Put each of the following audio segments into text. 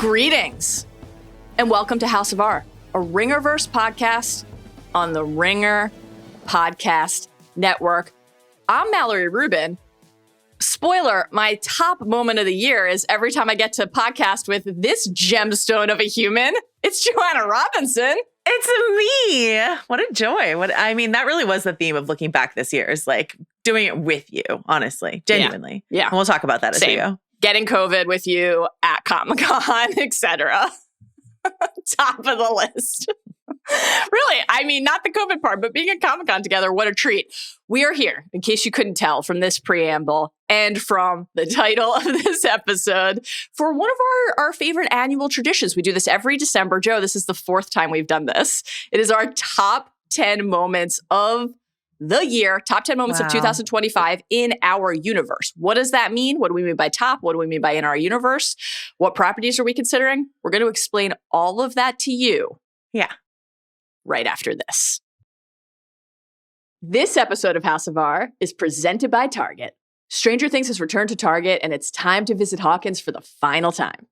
Greetings, and welcome to House of R, a Ringerverse podcast on the Ringer Podcast Network. I'm Mallory Rubin. Spoiler, my top moment of the year is every time I get to podcast with this gemstone of a human. It's Joanna Robinson. It's me. What a joy. That really was the theme of looking back this year, is like doing it with you, honestly, genuinely. Yeah. And we'll talk about that as we go. Getting COVID with you at Comic-Con, etc. Top of the list. Really, not the COVID part, but being at Comic-Con together, what a treat. We are here, in case you couldn't tell from this preamble and from the title of this episode, for one of our favorite annual traditions. We do this every December. Joe, this is the fourth time we've done this. It is our top 10 moments of the year, top 10 moments of 2025 in our universe. What does that mean? What do we mean by top? What do we mean by in our universe? What properties are we considering? We're going to explain all of that to you. Yeah. Right after this. This episode of House of R is presented by Target. Stranger Things has returned to Target, and it's time to visit Hawkins for the final time.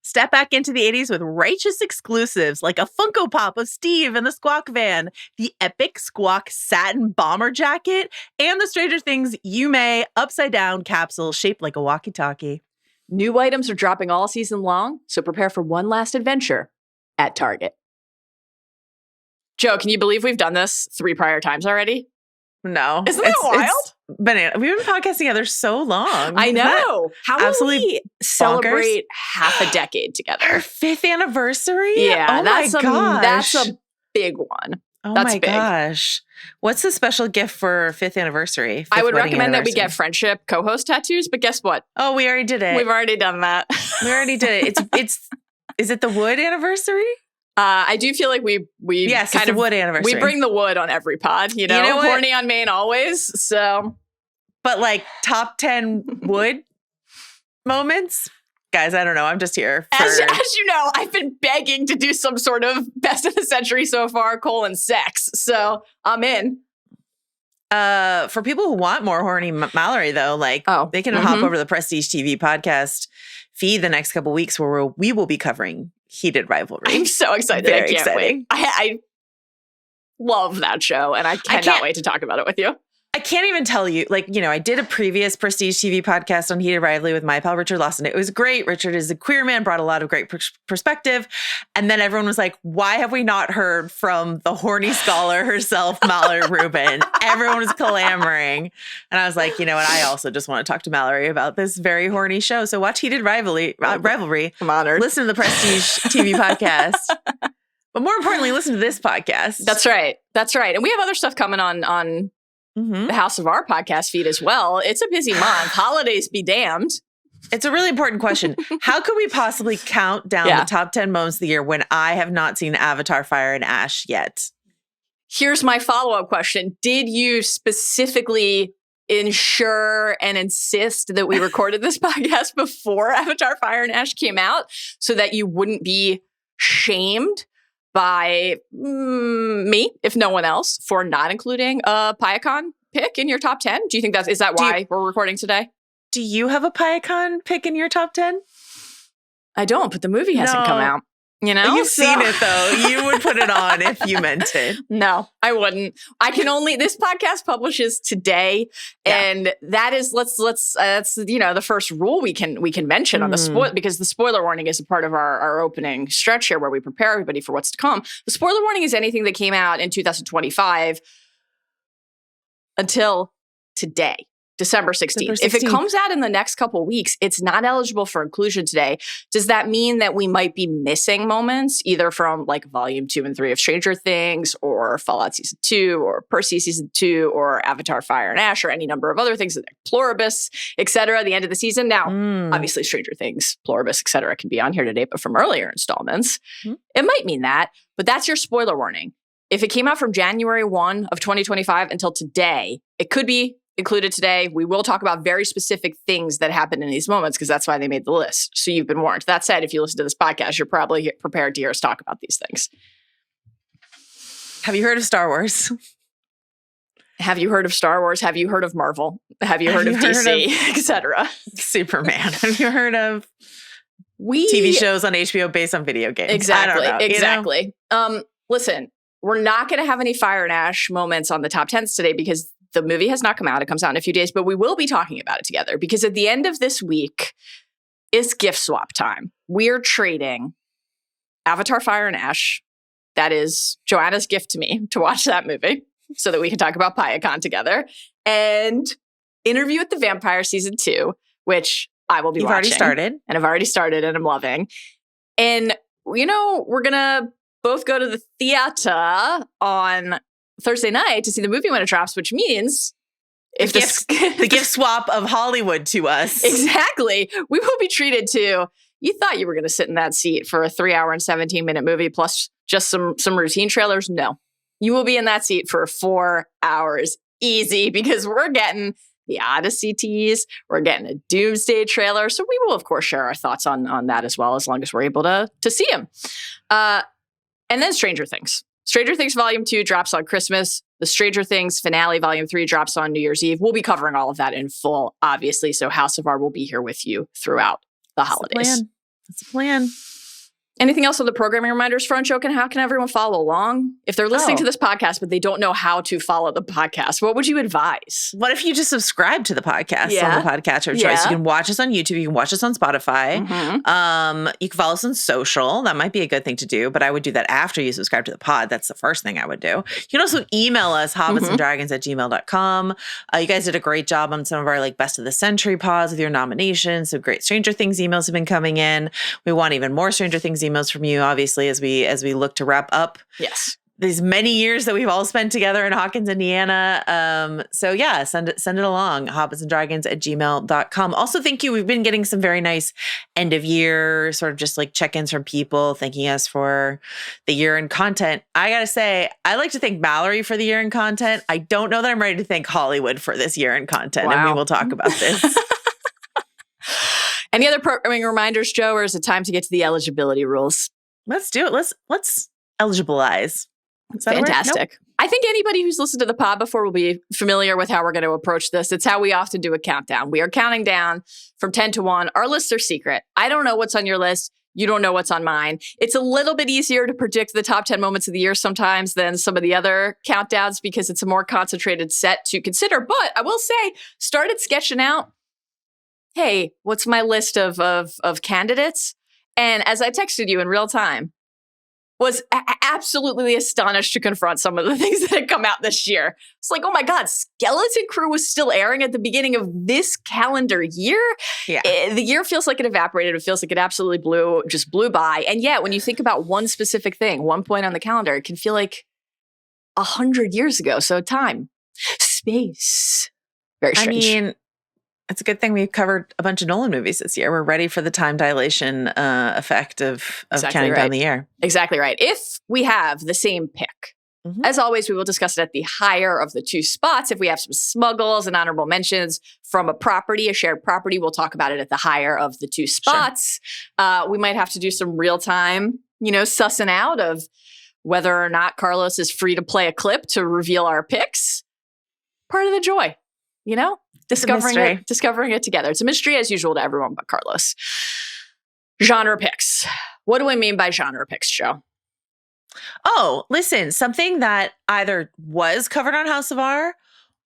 Step back into the 80s with righteous exclusives like a Funko Pop of Steve and the Squawk Van, the epic Squawk satin bomber jacket, and the Stranger Things Yume upside-down capsule shaped like a walkie-talkie. New items are dropping all season long, so prepare for one last adventure at Target. Joe, can you believe we've done this 3 prior times already? No. Isn't that wild? Banana. We've been podcasting together so long. I know. How will we celebrate bonkers? half a decade together? Our 5th anniversary? Yeah, oh my gosh. That's a big one. Oh that's my big. Gosh. What's the special gift for 5th anniversary? I would recommend that we get friendship co-host tattoos, but guess what? Oh, we already did it. We've already done that. We already did it. It's is it the wood anniversary? I do feel like we kind of wood anniversary. We bring the wood on every pod, you know horny on Maine always. So, but like top 10 wood moments, guys. I don't know. I'm just here. As you know, I've been begging to do some sort of best of the century so far: sex. So I'm in. For people who want more horny Mallory, though, they can hop over to the Prestige TV podcast feed the next couple weeks, where we will be covering Heated Rivalry. I'm so excited. Very I can't exciting. wait. I love that show, and I cannot wait to talk about it with you. I can't even tell you, I did a previous Prestige TV podcast on Heated Rivalry with my pal Richard Lawson. It was great. Richard is a queer man, brought a lot of great perspective. And then everyone was like, why have we not heard from the horny scholar herself, Mallory Rubin? Everyone was clamoring. And I was like, I also just want to talk to Mallory about this very horny show. So watch Heated Rivalry. I'm honored. Listen to the Prestige TV podcast. But more importantly, listen to this podcast. That's right. And we have other stuff coming on the House of R podcast feed as well. It's a busy month. Holidays be damned. It's a really important question. How could we possibly count down the top 10 moments of the year when I have not seen Avatar Fire and Ash yet? Here's my follow-up question. Did you specifically ensure and insist that we recorded this podcast before Avatar Fire and Ash came out so that you wouldn't be shamed by me, if no one else, for not including a Piacon pick in your top 10? Do you think is that why we're recording today? Do you have a Piacon pick in your top 10? I don't, but the movie hasn't come out. You've seen it though. You would put it on if you meant it. No, I wouldn't. This podcast publishes today, and that is that's the first rule we can mention on the spoil, because the spoiler warning is a part of our opening stretch here where we prepare everybody for what's to come. The spoiler warning is anything that came out in 2025 until today. December 16th. If it comes out in the next couple of weeks, it's not eligible for inclusion today. Does that mean that we might be missing moments either from volume 2 and 3 of Stranger Things, or Fallout season 2, or Percy season 2, or Avatar Fire and Ash, or any number of other things, Pluribus, etc. at the end of the season? Now, obviously Stranger Things, Pluribus, etc. can be on here today, but from earlier installments, it might mean that. But that's your spoiler warning. If it came out from January 1 of 2025 until today, it could be included today. We will talk about very specific things that happen in these moments because that's why they made the list. So you've been warned. That said, if you listen to this podcast, you're probably prepared to hear us talk about these things. Have you heard of Star Wars? Have you heard of Star Wars? Have you heard of Marvel? Have you heard of DC, etc.? Superman. Have you heard of TV shows on HBO based on video games. Exactly. I don't know, exactly. Listen, we're not going to have any Fire and Ash moments on the top 10s today because the movie has not come out. It comes out in a few days, but we will be talking about it together because at the end of this week is gift swap time. We're trading Avatar Fire and Ash. That is Joanna's gift to me to watch that movie so that we can talk about Payakon together. And Interview with the Vampire Season 2, which I will be watching. You've already started. And I've already started and I'm loving. And, we're going to both go to the theater on Thursday night to see the movie when it drops, which means if the gift swap of Hollywood to us. Exactly. We will be treated to, you thought you were going to sit in that seat for a 3-hour and 17-minute movie plus just some routine trailers. No, you will be in that seat for 4 hours easy because we're getting the Odyssey tease. We're getting a Doomsday trailer. So we will, of course, share our thoughts on that as well, as long as we're able to see them. And then Stranger Things. Stranger Things Volume 2 drops on Christmas. The Stranger Things finale, Volume 3, drops on New Year's Eve. We'll be covering all of that in full, obviously. So House of R will be here with you throughout the holidays. That's the plan. Anything else on the programming reminders front, Joe? How can everyone follow along? If they're listening to this podcast, but they don't know how to follow the podcast, what would you advise? What if you just subscribe to the podcast on the podcatcher of choice? You can watch us on YouTube. You can watch us on Spotify. You can follow us on social. That might be a good thing to do, but I would do that after you subscribe to the pod. That's the first thing I would do. You can also email us, hobbitsanddragons@gmail.com. You guys did a great job on some of our best of the century pods with your nominations. So great Stranger Things emails have been coming in. We want even more Stranger Things emails from you, obviously, as we look to wrap up these many years that we've all spent together in Hawkins, Indiana. So yeah, send it along, hobbitsanddragons@gmail.com. Also, thank you. We've been getting some very nice end of year sort of just check-ins from people thanking us for the year in content. I gotta say, I like to thank Mallory for the year in content. I don't know that I'm ready to thank Hollywood for this year in content, and we will talk about this. Any other programming reminders, Joe, or is it time to get to the eligibility rules? Let's do it. Let's eligibilize. Fantastic. Nope. I think anybody who's listened to the pod before will be familiar with how we're going to approach this. It's how we often do a countdown. We are counting down from 10 to 1. Our lists are secret. I don't know what's on your list. You don't know what's on mine. It's a little bit easier to predict the top 10 moments of the year sometimes than some of the other countdowns because it's a more concentrated set to consider. But I will say, started sketching out, hey, what's my list of candidates? And as I texted you in real time, was absolutely astonished to confront some of the things that had come out this year. It's like, oh my God, Skeleton Crew was still airing at the beginning of this calendar year. Yeah. The year feels like it evaporated. It feels like it absolutely blew by. And yet, when you think about one specific thing, one point on the calendar, it can feel like 100 years ago. So time, space, very strange. I mean, it's a good thing we've covered a bunch of Nolan movies this year. We're ready for the time dilation effect of counting down the year. Exactly right. If we have the same pick, as always, we will discuss it at the higher of the two spots. If we have some smuggles and honorable mentions from a property, a shared property, we'll talk about it at the higher of the two spots. Sure. We might have to do some real time, sussing out of whether or not Carlos is free to play a clip to reveal our picks. Part of the joy, discovering it together. It's a mystery as usual to everyone but Carlos. Genre picks. What do I mean by genre picks, Joe? Oh, listen, something that either was covered on House of R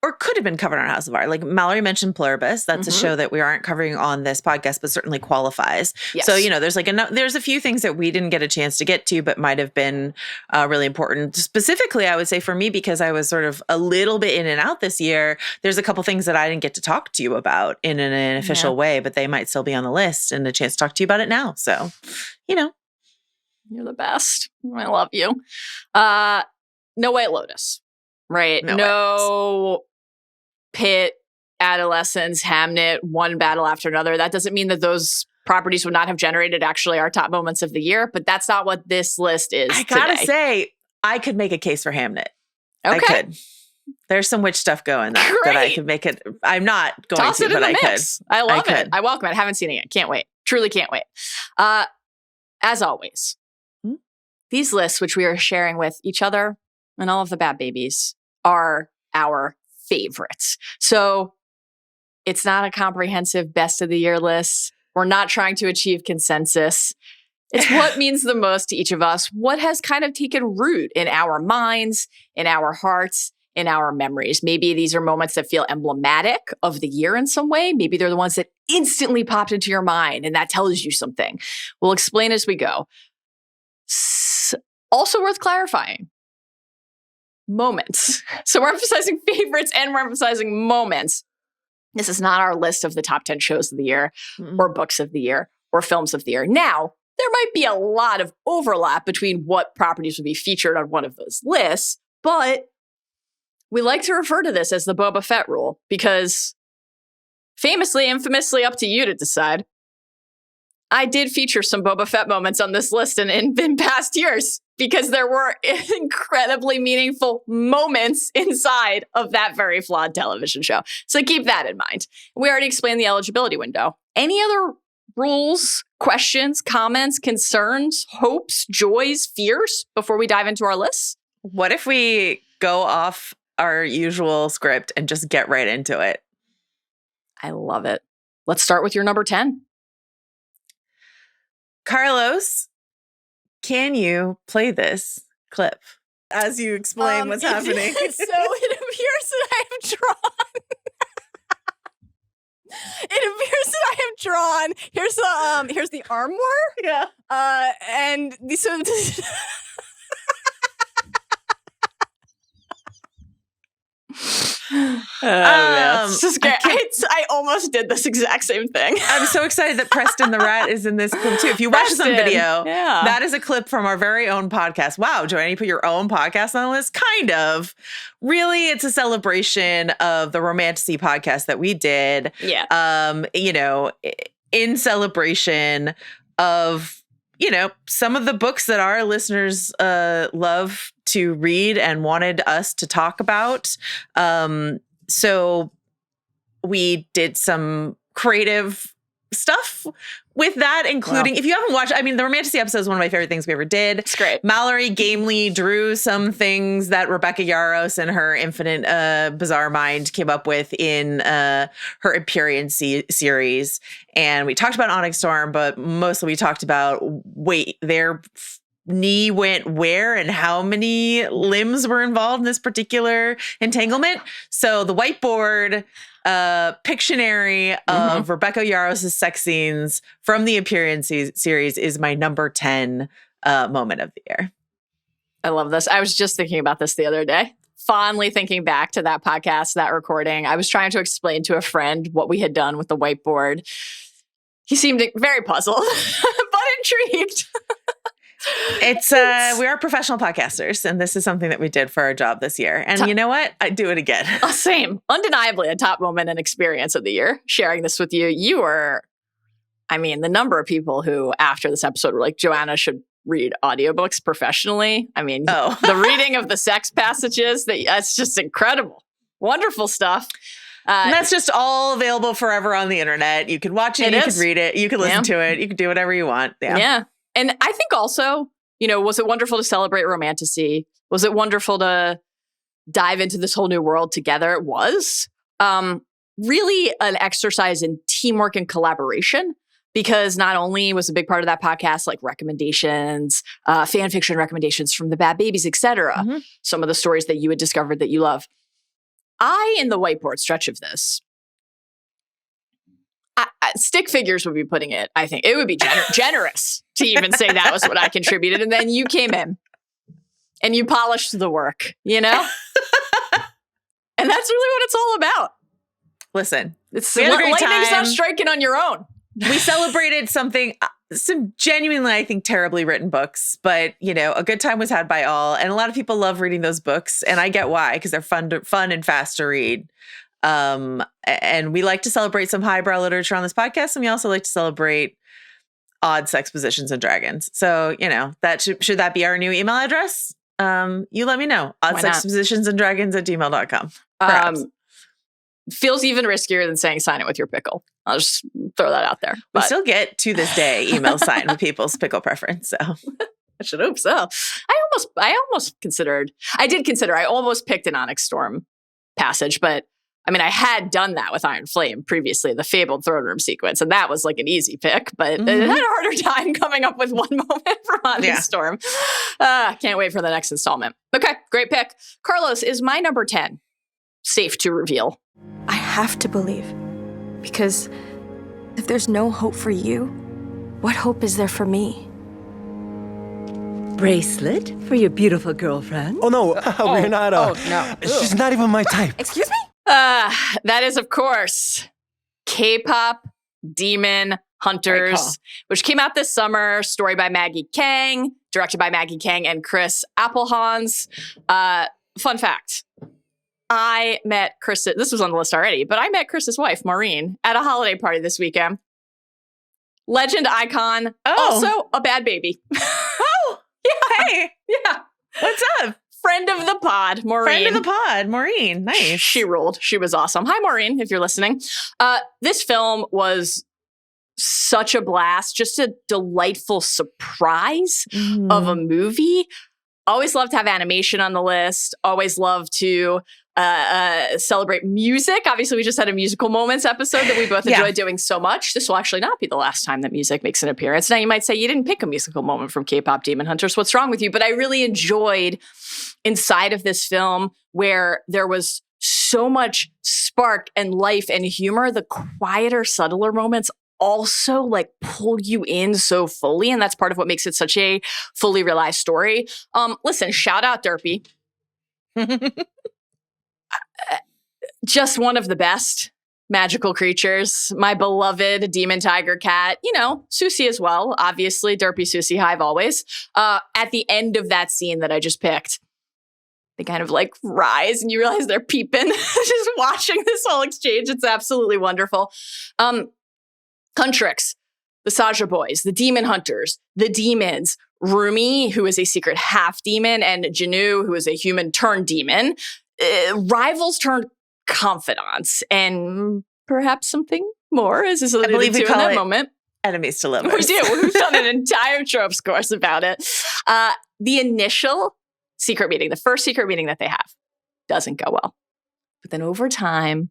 or could have been covered on House of R. Like Mallory mentioned Pluribus. That's a show that we aren't covering on this podcast, but certainly qualifies. Yes. So, there's a few things that we didn't get a chance to get to, but might have been really important. Specifically, I would say for me, because I was sort of a little bit in and out this year, there's a couple things that I didn't get to talk to you about in an official way, but they might still be on the list and a chance to talk to you about it now. So, You're the best. I love you. No White Lotus, right? No Pitt, Adolescence, Hamnet, one battle after another. That doesn't mean that those properties would not have generated actually our top moments of the year, but that's not what this list is. I gotta say, I could make a case for Hamnet. Okay. I could. There's some witch stuff going that I could make it. I'm not going Toss to, it in but the I mix. could. I love it. I welcome it. I haven't seen it yet. Can't wait. Truly can't wait. As always, these lists, which we are sharing with each other and all of the bad babies, are our favorites. So it's not a comprehensive best of the year list. We're not trying to achieve consensus. It's what means the most to each of us, what has kind of taken root in our minds, in our hearts, in our memories. Maybe these are moments that feel emblematic of the year in some way. Maybe they're the ones that instantly popped into your mind and that tells you something. We'll explain as we go. Also worth clarifying, moments. So we're emphasizing favorites and we're emphasizing moments. This is not our list of the top 10 shows of the year or books of the year or films of the year. Now, there might be a lot of overlap between what properties would be featured on one of those lists, but we like to refer to this as the Boba Fett rule because famously, infamously, up to you to decide. I did feature some Boba Fett moments on this list in past years because there were incredibly meaningful moments inside of that very flawed television show. So keep that in mind. We already explained the eligibility window. Any other rules, questions, comments, concerns, hopes, joys, fears before we dive into our lists? What if we go off our usual script and just get right into it? I love it. Let's start with your number 10. Carlos, can you play this clip as you explain what's happening? So it appears that I have drawn. It appears that I have drawn. Here's the armoire. Yeah. And so. It's just great. I almost did this exact same thing. I'm so excited that Preston the Rat is in this clip too. If you watch this on video, yeah. That is a clip from our very own podcast. Wow, Joanna, you put your own podcast on the list? Kind of. Really, it's a celebration of the Romantasy podcast that we did. Yeah. In celebration of, some of the books that our listeners love to read and wanted us to talk about. So we did some creative stuff with that, including, if you haven't watched, the Romantasy episode is one of my favorite things we ever did. It's great. Mallory gamely drew some things that Rebecca Yarros and her infinite bizarre mind came up with in her Empyrean series. And we talked about Onyx Storm, but mostly we talked about, their knee went where and how many limbs were involved in this particular entanglement. So the whiteboard Pictionary of Rebecca Yarros' sex scenes from the Empyrean series is my number 10 moment of the year. I love this. I was just thinking about this the other day. Fondly thinking back to that podcast, that recording. I was trying to explain to a friend what we had done with the whiteboard. He seemed very puzzled, but intrigued. We are professional podcasters, and this is something that we did for our job this year. And you know what? I'd do it again. Same. Undeniably a top moment and experience of the year. Sharing this with you. You were, the number of people who after this episode were like, Joanna should read audiobooks professionally. The reading of the sex passages, that's just incredible. Wonderful stuff. And that's just all available forever on the internet. You can watch it, you can read it, you can listen to it, you can do whatever you want. Yeah. And I think also, was it wonderful to celebrate Romantasy? Was it wonderful to dive into this whole new world together? It was. Really an exercise in teamwork and collaboration, because not only was a big part of that podcast like recommendations, fan fiction recommendations from the Bad Babies, etc. Some of the stories that you had discovered that you love. In the whiteboard stretch of this, stick figures would be putting it. I think it would be generous to even say that was what I contributed. And then you came in and you polished the work, And that's really what it's all about. Listen, lightning's not striking on your own. We celebrated some genuinely, I think, terribly written books, but a good time was had by all. And a lot of people love reading those books. And I get why, because they're fun and fast to read. And we like to celebrate some highbrow literature on this podcast. And we also like to celebrate odd sex positions and dragons. So, that should that be our new email address? You let me know. oddsexpositionsanddragons@gmail.com. Feels even riskier than saying sign it with your pickle. I'll just throw that out there. But we still get to this day emails signed with people's pickle preference. So I should hope so. I almost considered, I almost picked an Onyx Storm passage, but I mean, I had done that with Iron Flame previously, the fabled throne room sequence, and that was like an easy pick, but it had a harder time coming up with one moment from Honest Storm. Can't wait for the next installment. Okay, great pick. Carlos, is my number 10 safe to reveal? I have to believe, because if there's no hope for you, what hope is there for me? Bracelet for your beautiful girlfriend? Oh, no, we're not. No. She's not even my type. Excuse me? That is, of course, K-pop Demon Hunters, which came out this summer. Story by Maggie Kang, directed by Maggie Kang and Chris Appelhans. Fun fact. I met Chris, this was on the list already, but I met Chris's wife, Maureen, at a holiday party this weekend. Legend icon, also a bad baby. Yeah. Hey. Yeah. What's up? Friend of the pod, Maureen. Friend of the pod, Maureen. Nice. She ruled. She was awesome. Hi, Maureen, if you're listening. This film was such a blast, just a delightful surprise of a movie. Always love to have animation on the list. Always love to celebrate music. Obviously, we just had a musical moments episode that we both enjoyed doing so much. This will actually not be the last time that music makes an appearance. Now, you might say you didn't pick a musical moment from K-pop Demon Hunters. What's wrong with you? But I really enjoyed inside of this film where there was so much spark and life and humor. The quieter, subtler moments also like pull you in so fully. And that's part of what makes it such a fully realized story. Listen, shout out Derpy. Just one of the best magical creatures. My beloved demon tiger cat. You know, Susie as well. Obviously, Derpy, Susie, Hive always. At the end of that scene that I just picked, they kind of like rise and you realize they're peeping, just watching this whole exchange. It's absolutely wonderful. Kuntrix, the Saja boys, the demon hunters, the demons, Rumi, who is a secret half demon, and Janu, who is a human turned demon. Rivals turned confidants, and perhaps something more, as is alluded to in that moment. Enemies to lovers. We do. We've done an entire tropes course about it. The initial secret meeting, the first secret meeting that they have, doesn't go well. But then over time,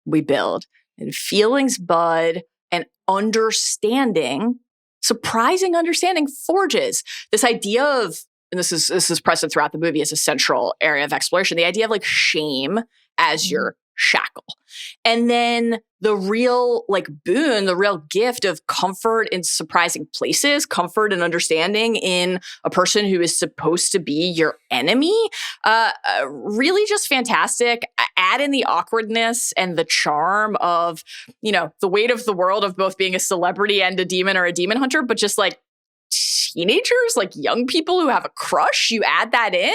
we build, and feelings bud, and understanding, surprising understanding forges. This idea of, and this is present throughout the movie as a central area of exploration, the idea of like shame as your shackle. And then the real like boon, the real gift of comfort in surprising places, comfort and understanding in a person who is supposed to be your enemy. Really just fantastic. Add in the awkwardness and the charm of, you know, the weight of the world of both being a celebrity and a demon or a demon hunter, but just like teenagers, like young people who have a crush. You add that in.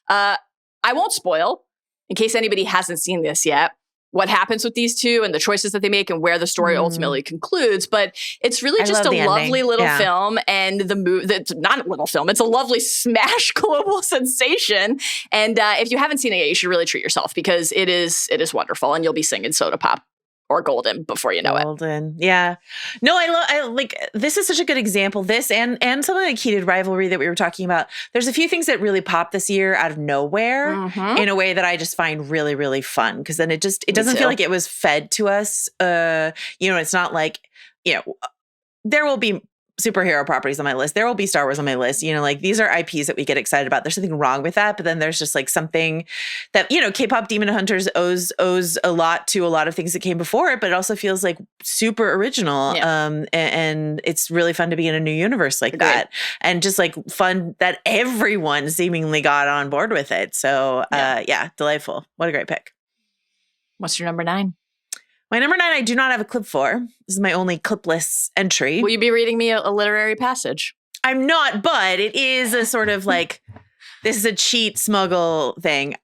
I won't spoil, in case anybody hasn't seen this yet, what happens with these two and the choices that they make and where the story ultimately concludes. But it's really just a lovely little film, and the movie, it's not a little film, it's a lovely smash global sensation. And if you haven't seen it yet, you should really treat yourself, because it is wonderful, and you'll be singing Soda Pop or Golden before you know it. Golden. Yeah. No, I like, this is such a good example. This and something like Heated Rivalry that we were talking about. There's a few things that really pop this year out of nowhere in a way that I just find really, really fun. Because then it doesn't feel like it was fed to us. You know, it's not like, you know, there will be superhero properties on my list. There will be Star Wars on my list. You know, like these are IPs that we get excited about. There's something wrong with that. But then there's just like something that, you know, K-pop Demon Hunters owes a lot to a lot of things that came before it, but it also feels like super original. Yeah. And it's really fun to be in a new universe like that. And just like fun that everyone seemingly got on board with it. So yeah, delightful. What a great pick. What's your number 9? My number 9, I do not have a clip for. This is my only clipless entry. Will you be reading me a literary passage? I'm not, but it is a sort of like, this is a cheat smuggle thing.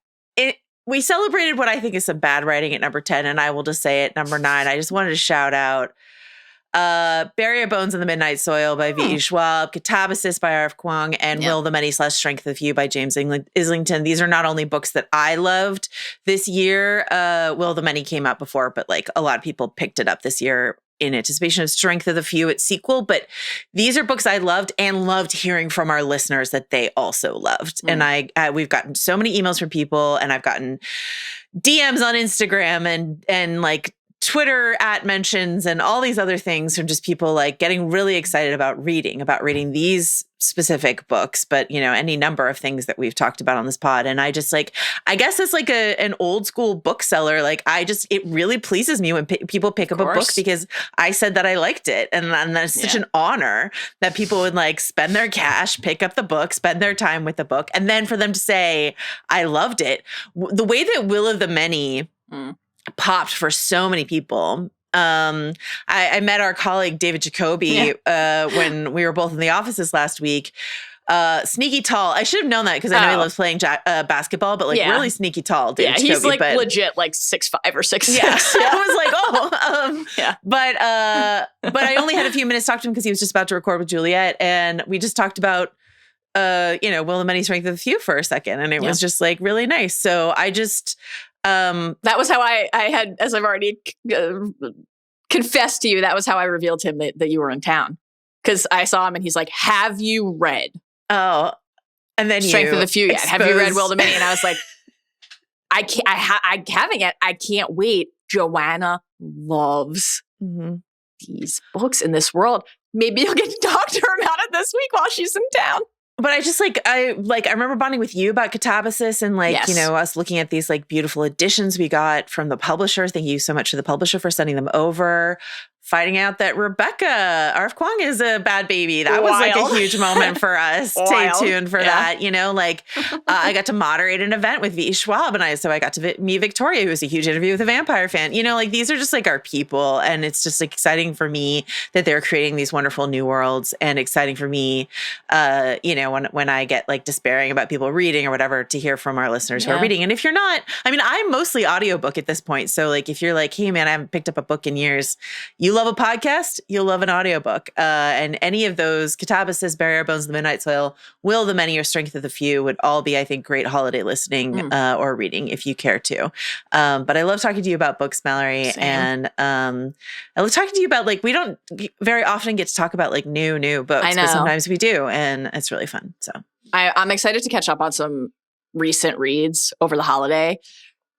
We celebrated what I think is some bad writing at number 10, and I will just say at number 9, I just wanted to shout out Bury Your Bones in the Midnight Soil by V.E. Schwab, Catabasis by R.F. Kuang, and Will the Many / Strength of You by James Islington. These are not only books that I loved this year. Will the Many came out before, but like a lot of people picked it up this year in anticipation of Strength of the Few, its sequel. But these are books I loved and loved hearing from our listeners that they also loved. And we've gotten so many emails from people, and I've gotten DMs on Instagram and like Twitter @mentions and all these other things from just people like getting really excited about reading these specific books, but any number of things that we've talked about on this pod. And I just like, I guess it's like an old school bookseller. Like it really pleases me when people pick up a book because I said that I liked it. And that's such an honor that people would like spend their cash, pick up the book, spend their time with the book. And then for them to say, I loved it. The way that Will of the Many popped for so many people. I met our colleague David Jacoby when we were both in the offices last week. Sneaky tall. I should have known that because I know he loves playing basketball, but like really sneaky tall. David Jacoby, he's like legit like 6'5" or 6'6". Yeah. I was like, But I only had a few minutes to talk to him because he was just about to record with Juliet, and we just talked about Will the Many Strength of the Few for a second, and it was just like really nice. So I just. That was how I had, as I've already confessed to you, that was how I revealed to him that you were in town. Because I saw him and he's like, have you read? Oh, and then Strength of the Few yet? Have you read Will the Many? And I was like, I haven't yet. I can't wait. Joanna loves these books in this world. Maybe you'll get to talk to her about it this week while she's in town. But I just I remember bonding with you about Catabasis and us looking at these like beautiful editions we got from the publisher. Thank you so much to the publisher for sending them over. Finding out that Rebecca R.F. Kwong is a bad baby. That was like a huge moment for us. Stay tuned for that. I got to moderate an event with V. Schwab, and I got to meet Victoria, who was a huge interview with a vampire fan. These are just like our people, and it's just like exciting for me that they're creating these wonderful new worlds, and exciting for me, when I get like despairing about people reading or whatever, to hear from our listeners who are reading. And if you're not, I'm mostly audiobook at this point. So like if you're like, hey man, I haven't picked up a book in years, you love a podcast, you'll love an audiobook. And any of those, Catabasis, Barrier Bones, The Midnight Soil, Will the Many, or Strength of the Few would all be, I think, great holiday listening or reading if you care to. But I love talking to you about books, Mallory. Same. And I love talking to you about, like, we don't very often get to talk about like new books, but sometimes we do. And it's really fun. So I'm excited to catch up on some recent reads over the holiday.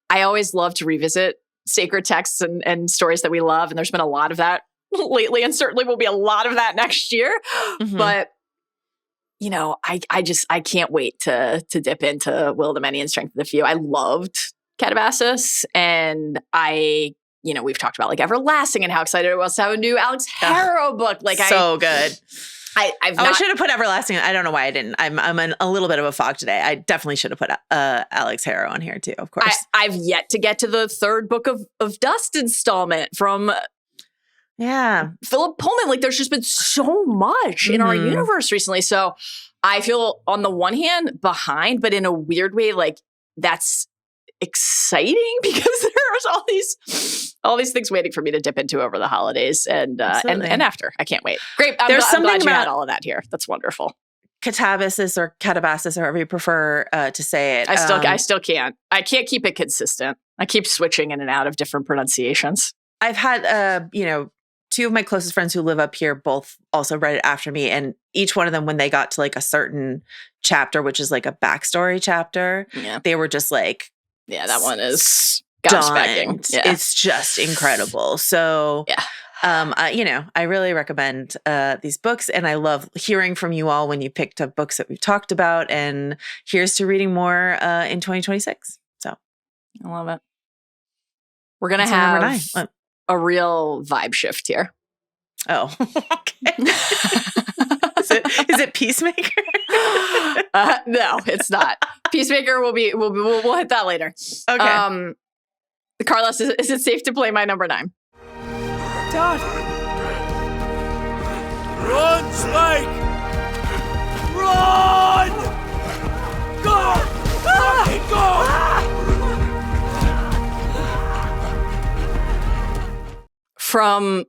I always love to revisit sacred texts and stories that we love. And there's been a lot of that lately, and certainly will be a lot of that next year. But, I can't wait to dip into Will the Many and Strength of the Few. I loved Catabasis, and we've talked about like Everlasting and how excited I was to have a new Alex Harrow book. Like so good. I should have put Everlasting. I don't know why I didn't. I'm in a little bit of a fog today. I definitely should have put Alex Harrow on here too, of course. I've yet to get to the third Book of Dust installment from Philip Pullman. Like there's just been so much in our universe recently. So I feel on the one hand behind, but in a weird way, like that's exciting because there's all these things waiting for me to dip into over the holidays and after. I can't wait. Great. I'm glad you had all of that here. That's wonderful. Catabasis or Catabasis, or however you prefer to say it. I still can't. I can't keep it consistent. I keep switching in and out of different pronunciations. I've had two of my closest friends who live up here both also read it after me, and each one of them, when they got to like a certain chapter, which is like a backstory chapter, they were just like, that one is gobsmacking. Yeah. It's just incredible. So, I really recommend these books, and I love hearing from you all when you picked up books that we've talked about. And here's to reading more in 2026. So, I love it. We're gonna have a real vibe shift here. Oh, okay. Is it Peacemaker? No, it's not. Peacemaker we'll hit that later. Okay. Carlos, is it safe to play my number 9? Dad! Run, Spike! Run! Go! Fucking go! From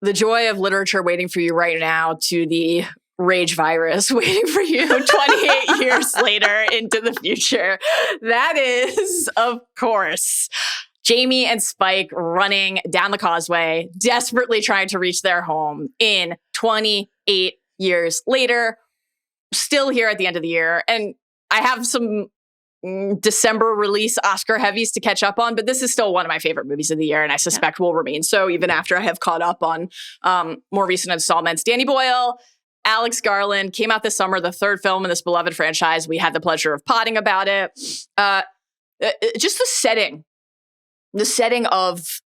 the joy of literature waiting for you right now to the rage virus waiting for you 28 years later into the future. That is, of course, Jamie and Spike running down the causeway, desperately trying to reach their home in 28 years later, still here at the end of the year. And I have some December release Oscar heavies to catch up on, but this is still one of my favorite movies of the year, and I suspect will remain so even after I have caught up on more recent installments. Danny Boyle, Alex Garland came out this summer, the third film in this beloved franchise. We had the pleasure of potting about it. Just the setting of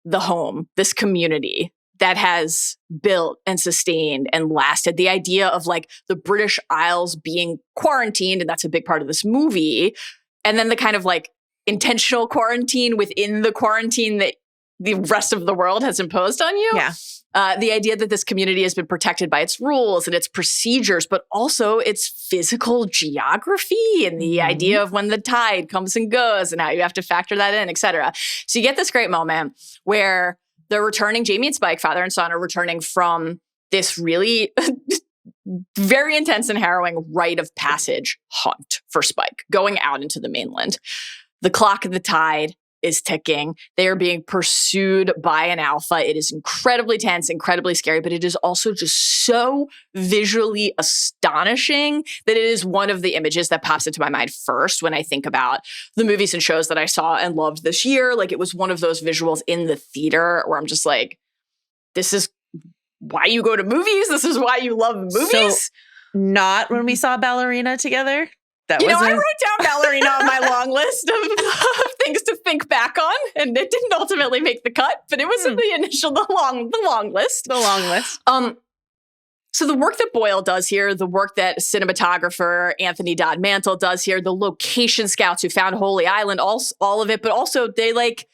the home, this community that has built and sustained and lasted. The idea of like the British Isles being quarantined, and that's a big part of this movie. And then the kind of like intentional quarantine within the quarantine that the rest of the world has imposed on you. Yeah. The idea that this community has been protected by its rules and its procedures, but also its physical geography and the idea of when the tide comes and goes and how you have to factor that in, et cetera. So you get this great moment where they're returning, Jamie and Spike, father and son, are returning from this really very intense and harrowing rite of passage hunt for Spike, going out into the mainland. The clock of the tide is ticking. They are being pursued by an alpha. It is incredibly tense, incredibly scary, but it is also just so visually astonishing that it is one of the images that pops into my mind first when I think about the movies and shows that I saw and loved this year. Like, it was one of those visuals in the theater where I'm just like, this is why you go to movies. This is why you love movies. So, not when we saw Ballerina together? I wrote down Ballerina on my long list of things to think back on, and it didn't ultimately make the cut, but it was in the initial, the long list. The long list. So the work that Boyle does here, the work that cinematographer Anthony Dodd Mantle does here, the location scouts who found Holy Island, all of it, but also they like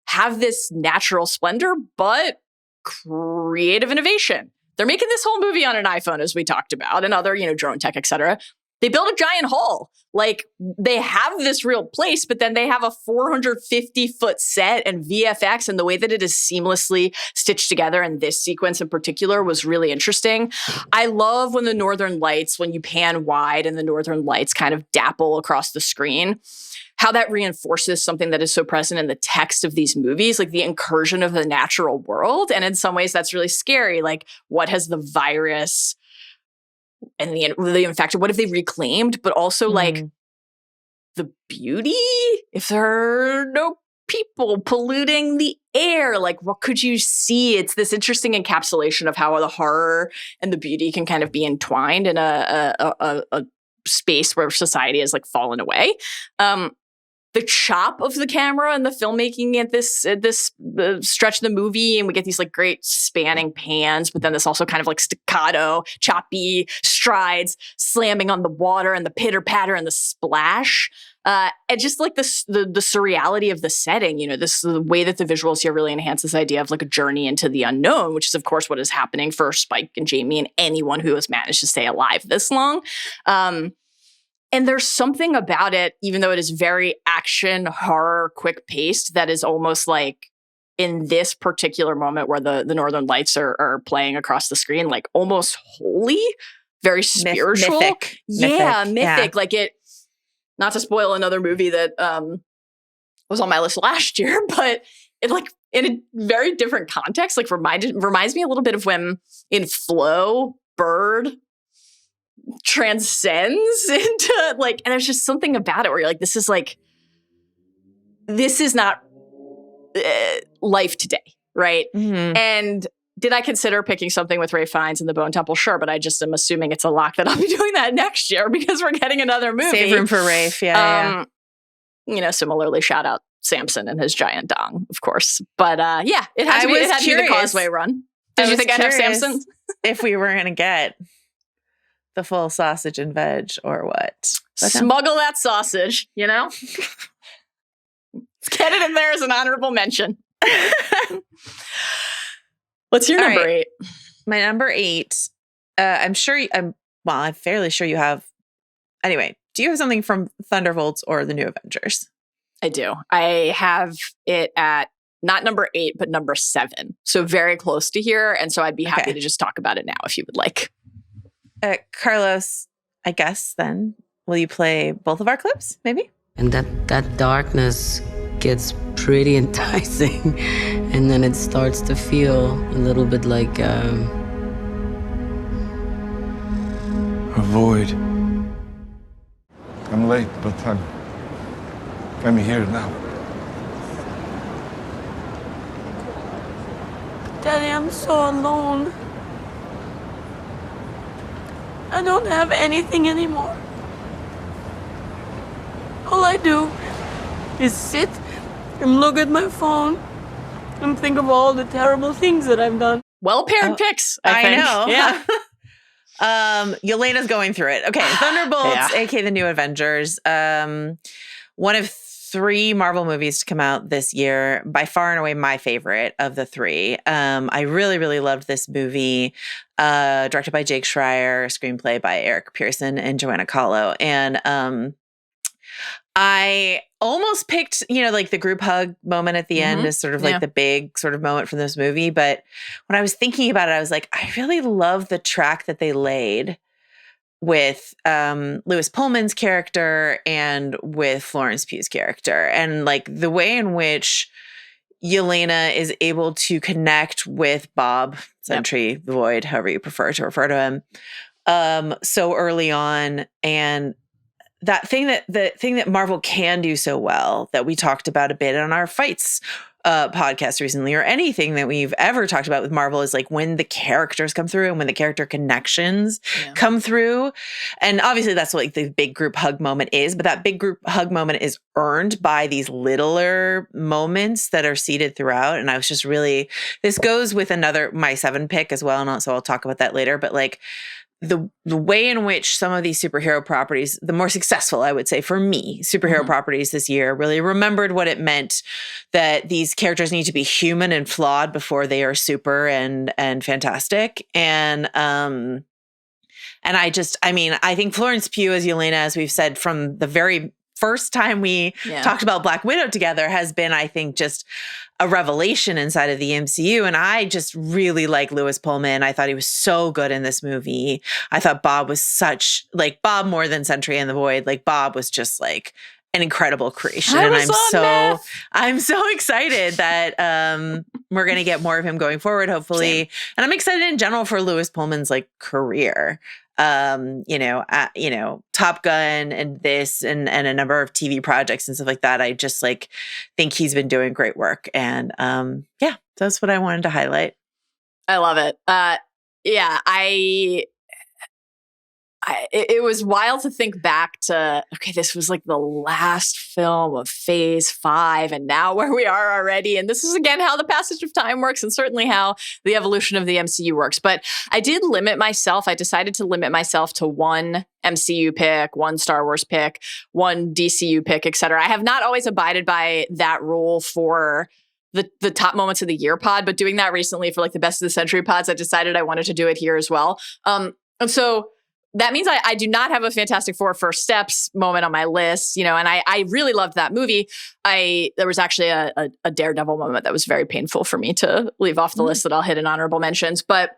have this natural splendor, but creative innovation. They're making this whole movie on an iPhone, as we talked about, and other, drone tech, et cetera. They built a giant hall. Like, they have this real place, but then they have a 450-foot set and VFX, and the way that it is seamlessly stitched together in this sequence in particular was really interesting. I love when the Northern Lights, when you pan wide and the Northern Lights kind of dapple across the screen, how that reinforces something that is so present in the text of these movies, like the incursion of the natural world. And in some ways, that's really scary. Like, what has the virus and the infected, what have they reclaimed? But also like the beauty, if there are no people polluting the air, like what could you see? It's this interesting encapsulation of how the horror and the beauty can kind of be entwined in a space where society has like fallen away. The chop of the camera and the filmmaking at this stretch of the movie, and we get these like great spanning pans, but then this also kind of like staccato, choppy strides slamming on the water and the pitter patter and the splash, and just like the surreality of the setting. The way that the visuals here really enhance this idea of like a journey into the unknown, which is of course what is happening for Spike and Jamie and anyone who has managed to stay alive this long. And there's something about it, even though it is very action, horror, quick-paced, that is almost like in this particular moment where the Northern Lights are playing across the screen, like almost holy, very spiritual. Mythic. Mythic. Yeah. Like it, not to spoil another movie that was on my list last year, but it like in a very different context, like reminds me a little bit of when in Flow, Bird transcends into like, and there's just something about it where you're like, this is not life today, right? Mm-hmm. And did I consider picking something with Ralph Fiennes and the Bone Temple? Sure, but I just am assuming it's a lock that I'll be doing that next year because we're getting another movie. Save room for Rafe, yeah. Similarly, shout out Samson and his giant dong, of course. But it had to be the Causeway run. Did you think I'd have Samson? If we were going to get the full sausage and veg or what? Smuggle that sausage, Let's get it in there as an honorable mention. What's your number 8? My number 8, I'm fairly sure you have. Anyway, do you have something from Thunderbolts or the New Avengers? I do. I have it at not number 8, but number 7. So very close to here. And so I'd be happy to just talk about it now if you would like. Carlos, I guess then, will you play both of our clips, maybe? And that darkness gets pretty enticing. And then it starts to feel a little bit like A void. I'm late, but I'm here now. Daddy, I'm so alone. I don't have anything anymore. All I do is sit and look at my phone and think of all the terrible things that I've done. Well-paired picks, I think. know. Yeah. Yelena's going through it. Okay, Thunderbolts, aka the New Avengers. One of 3 Marvel movies to come out this year. By far and away my favorite of the 3. I really, really loved this movie. Directed by Jake Schreier, screenplay by Eric Pearson and Joanna Kahlo. And I almost picked, like the group hug moment at the end is sort of like the big sort of moment from this movie. But when I was thinking about it, I was like, I really love the track that they laid with Lewis Pullman's character and with Florence Pugh's character. And like the way in which Yelena is able to connect with Bob Sentry, the Void, however you prefer to refer to him, so early on. And the thing that Marvel can do so well that we talked about a bit on our Fights podcast recently, or anything that we've ever talked about with Marvel, is like when the characters come through and when the character connections come through. And obviously that's what like the big group hug moment is, but that big group hug moment is earned by these littler moments that are seeded throughout. And I was just really, this goes with my 7 pick as well. And so I'll talk about that later, but like the way in which some of these superhero properties, the more successful, I would say for me, superhero properties this year, really remembered what it meant that these characters need to be human and flawed before they are super and fantastic. And I think Florence Pugh as Yelena, as we've said from the very first time we talked about Black Widow together, has been, I think, just a revelation inside of the MCU. And I just really like Lewis Pullman. I thought he was so good in this movie. I thought Bob was Bob more than Sentry and the Void. Like Bob was just like an incredible creation. And I'm so excited that we're going to get more of him going forward, hopefully. Same. And I'm excited in general for Lewis Pullman's like career. Top Gun and this and a number of TV projects and stuff like that. I just like think he's been doing great work. And that's what I wanted to highlight. I love it. It was wild to think back to, okay, this was like the last film of Phase 5, and now where we are already. And this is, again, how the passage of time works, and certainly how the evolution of the MCU works. But I did limit myself. I decided to limit myself to one MCU pick, one Star Wars pick, one DCU pick, et cetera. I have not always abided by that rule for the top moments of the year pod, but doing that recently for like the best of the century pods, I decided I wanted to do it here as well. And so that means I do not have a Fantastic Four First Steps moment on my list, and I really loved that movie. There was actually a Daredevil moment that was very painful for me to leave off the list that I'll hit in honorable mentions. But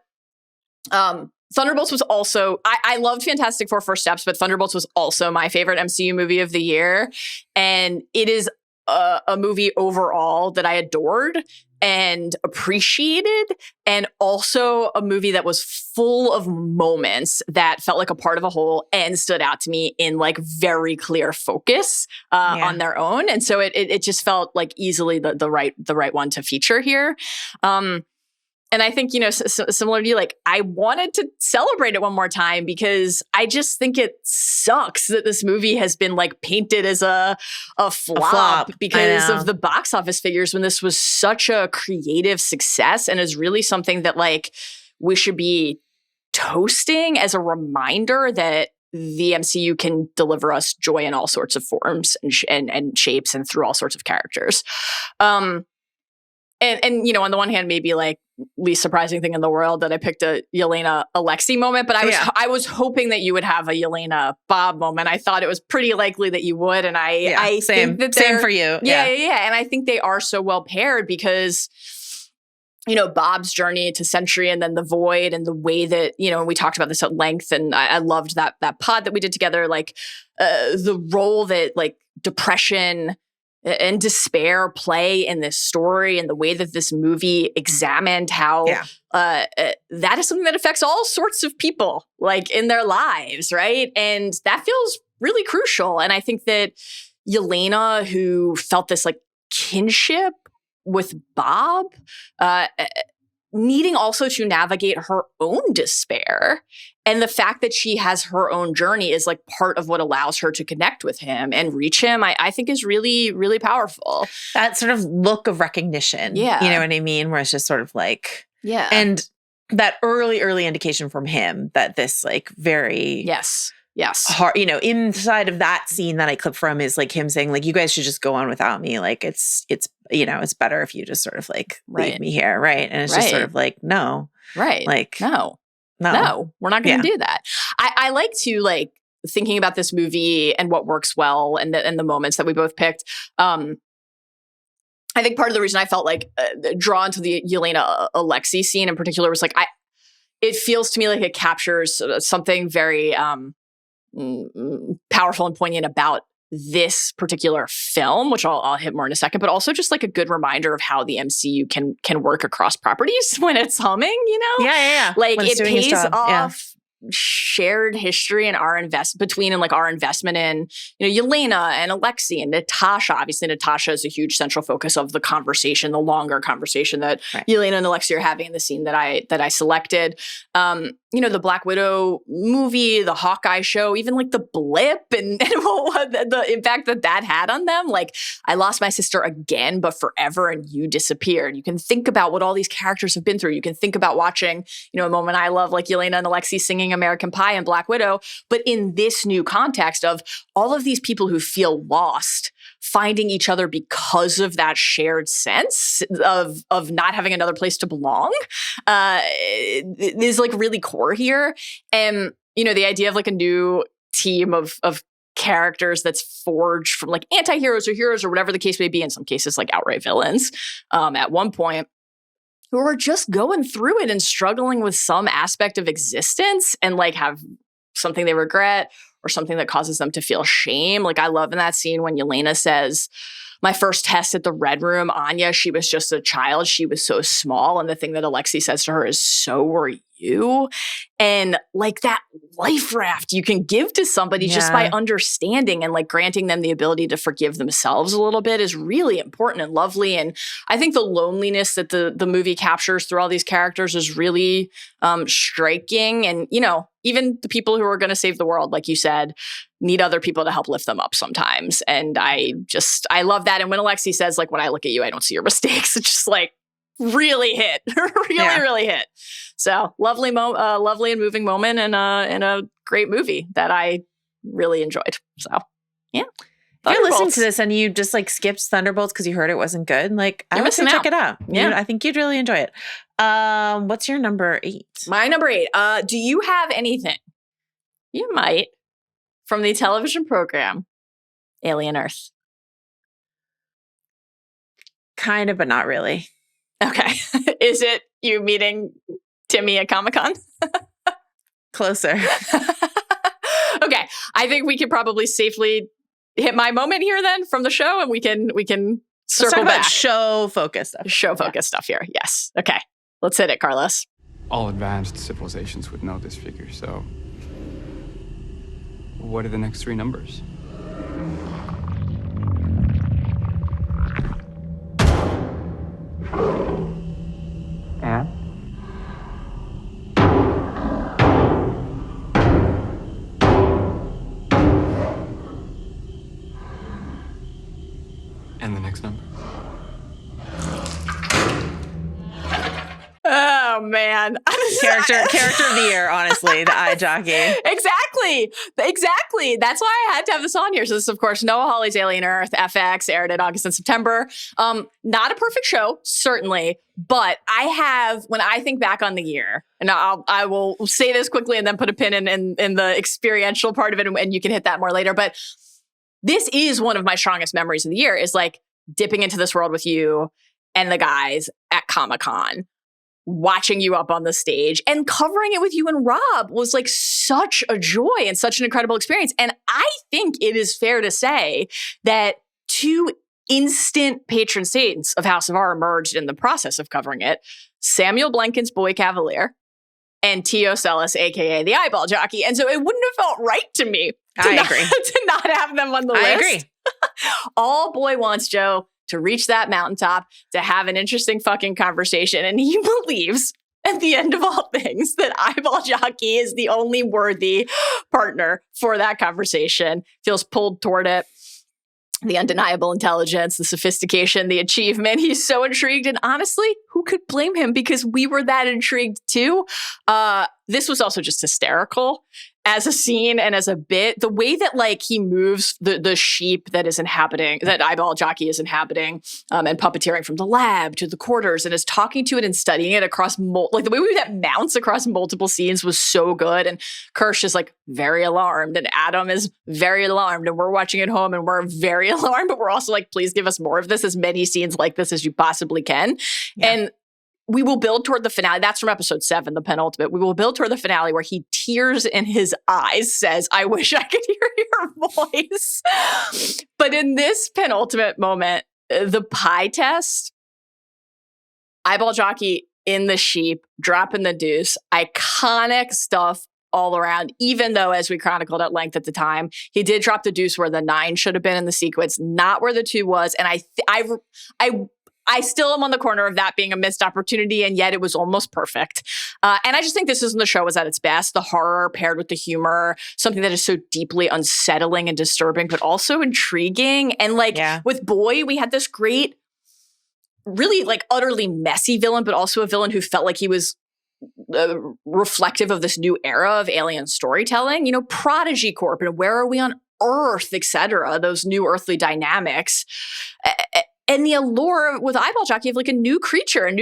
Thunderbolts was also, I loved Fantastic Four First Steps, but Thunderbolts was also my favorite MCU movie of the year. And it is a movie overall that I adored and appreciated, and also a movie that was full of moments that felt like a part of a whole and stood out to me in like very clear focus on their own. And so it just felt like easily the right one to feature here. And I think, similar to you, like I wanted to celebrate it one more time because I just think it sucks that this movie has been like painted as a flop because of the box office figures, when this was such a creative success and is really something that like we should be toasting as a reminder that the MCU can deliver us joy in all sorts of forms and shapes and through all sorts of characters. And on the one hand, maybe like least surprising thing in the world that I picked a Yelena Alexei moment, but I was hoping that you would have a Yelena Bob moment. I thought it was pretty likely that you would, and I think that same for you. Yeah. And I think they are so well paired because Bob's journey to Sentry and then the Void, and the way that we talked about this at length, and I loved that pod that we did together. Like the role that like depression and despair play in this story, and the way that this movie examined how that is something that affects all sorts of people, like in their lives, right? And that feels really crucial. And I think that Yelena, who felt this like kinship with Bob, needing also to navigate her own despair. And the fact that she has her own journey is like part of what allows her to connect with him and reach him, I think is really, really powerful. That sort of look of recognition. Yeah. You know what I mean? Where it's just sort of like, yeah. And that early indication from him that this like very yes. hard, you know, inside of that scene that I clipped from is like him saying like, you guys should just go on without me. Like it's, you know, it's better if you just sort of like leave me here. Right. And it's just sort of like, no. Right. Like, no, we're not going to do that. I like to like thinking about this movie and what works well and the moments that we both picked. I think part of the reason I felt like drawn to the Yelena Alexei scene in particular was like, it feels to me like it captures something very powerful and poignant about this particular film, which I'll hit more in a second, but also just like a good reminder of how the MCU can work across properties when it's humming, you know? Yeah. Like when it pays off Yeah. shared history and our investment in, you know, Yelena and Alexei and Natasha. Obviously, Natasha is a huge central focus of the conversation, the longer conversation that Yelena and Alexei are having in the scene that I selected. You know, the Black Widow movie, the Hawkeye show, even like the blip and what the impact that had on them. Like, I lost my sister again, but forever, and you disappeared. You can think about what all these characters have been through. You can think about watching, you know, a moment I love, like Yelena and Alexei singing American Pie and Black Widow, but in this new context of all of these people who feel lost, finding each other because of that shared sense of not having another place to belong is like really core here. And, you know, the idea of like a new team of characters that's forged from like anti-heroes or heroes or whatever the case may be, in some cases like outright villains at one point, who are just going through it and struggling with some aspect of existence and like have something they regret or something that causes them to feel shame. Like I love in that scene when Yelena says, my first test at the Red Room, Anya, she was just a child. She was so small. And the thing that Alexei says to her is, so were you. And like that life raft you can give to somebody just by understanding and like granting them the ability to forgive themselves a little bit is really important and lovely. And I think the loneliness that the movie captures through all these characters is really striking. And, you know, even the people who are going to save the world, like you said, need other people to help lift them up sometimes. And I love that. And when Alexei says, like, when I look at you, I don't see your mistakes, it's just like really hit, really hit. So lovely and moving moment in a great movie that I really enjoyed. So yeah. If you're listening to this and you just like skipped Thunderbolts because you heard it wasn't good, like I would say check it out. Yeah. I think you'd really enjoy it. What's your number 8? My number 8. Do you have anything? You might. From the television program, Alien Earth. Kind of, but not really. Okay. Is it you meeting Timmy at Comic-Con? Closer. Okay. I think we could probably safely hit my moment here then from the show, and we can circle back. Show focused stuff. Show focused stuff here. Yes. Okay. Let's hit it, Carlos. All advanced civilizations would know this figure, so what are the next 3 numbers? And the next number? Oh man. Character of the year, honestly, the eye jockey. Exactly. That's why I had to have this on here. So this is, of course, Noah Hawley's Alien Earth, FX, aired in August and September. Not a perfect show, certainly, but I have, when I think back on the year, and I will say this quickly and then put a pin in the experiential part of it, and you can hit that more later. But this is one of my strongest memories of the year, is like dipping into this world with you and the guys at Comic-Con, watching you up on the stage and covering it with you and Rob was like such a joy and such an incredible experience. And I think it is fair to say that to instant patron saints of House of R emerged in the process of covering it. Samuel Blanken's Boy Cavalier and T.O. Sellis, a.k.a. the Eyeball Jockey. And so it wouldn't have felt right to me to not have them on the list. I agree. All Boy wants Joe to reach that mountaintop, to have an interesting fucking conversation. And he believes, at the end of all things, that Eyeball Jockey is the only worthy partner for that conversation. Feels pulled toward it. The undeniable intelligence, the sophistication, the achievement. He's so intrigued. And honestly, who could blame him? Because we were that intrigued too. This was also just hysterical as a scene and as a bit. The way that like he moves the sheep that Eyeball Jockey is inhabiting and puppeteering from the lab to the quarters and is talking to it and studying it across like the way that mounts across multiple scenes was so good. And Kirsch is like very alarmed and Adam is very alarmed and we're watching at home and we're very alarmed, but we're also like, please give us more of this, as many scenes like this as you possibly can. Yeah. And we will build toward the finale. That's from episode 7, the penultimate. We will build toward the finale where he, tears in his eyes, says, I wish I could hear your voice. But in this penultimate moment, the pie test, Eyeball Jockey in the sheep, dropping the deuce, iconic stuff all around, even though, as we chronicled at length at the time, he did drop the deuce where the 9 should have been in the sequence, not where the 2 was. And I still am on the corner of that being a missed opportunity, and yet it was almost perfect. And I just think this isn't the show was at its best. The horror paired with the humor, something that is so deeply unsettling and disturbing, but also intriguing. And like with Boy, we had this great, really like utterly messy villain, but also a villain who felt like he was reflective of this new era of alien storytelling. You know, Prodigy Corp and Where Are We on Earth, etc. Those new earthly dynamics. And the allure with Eyeball Jockey of like a new creature in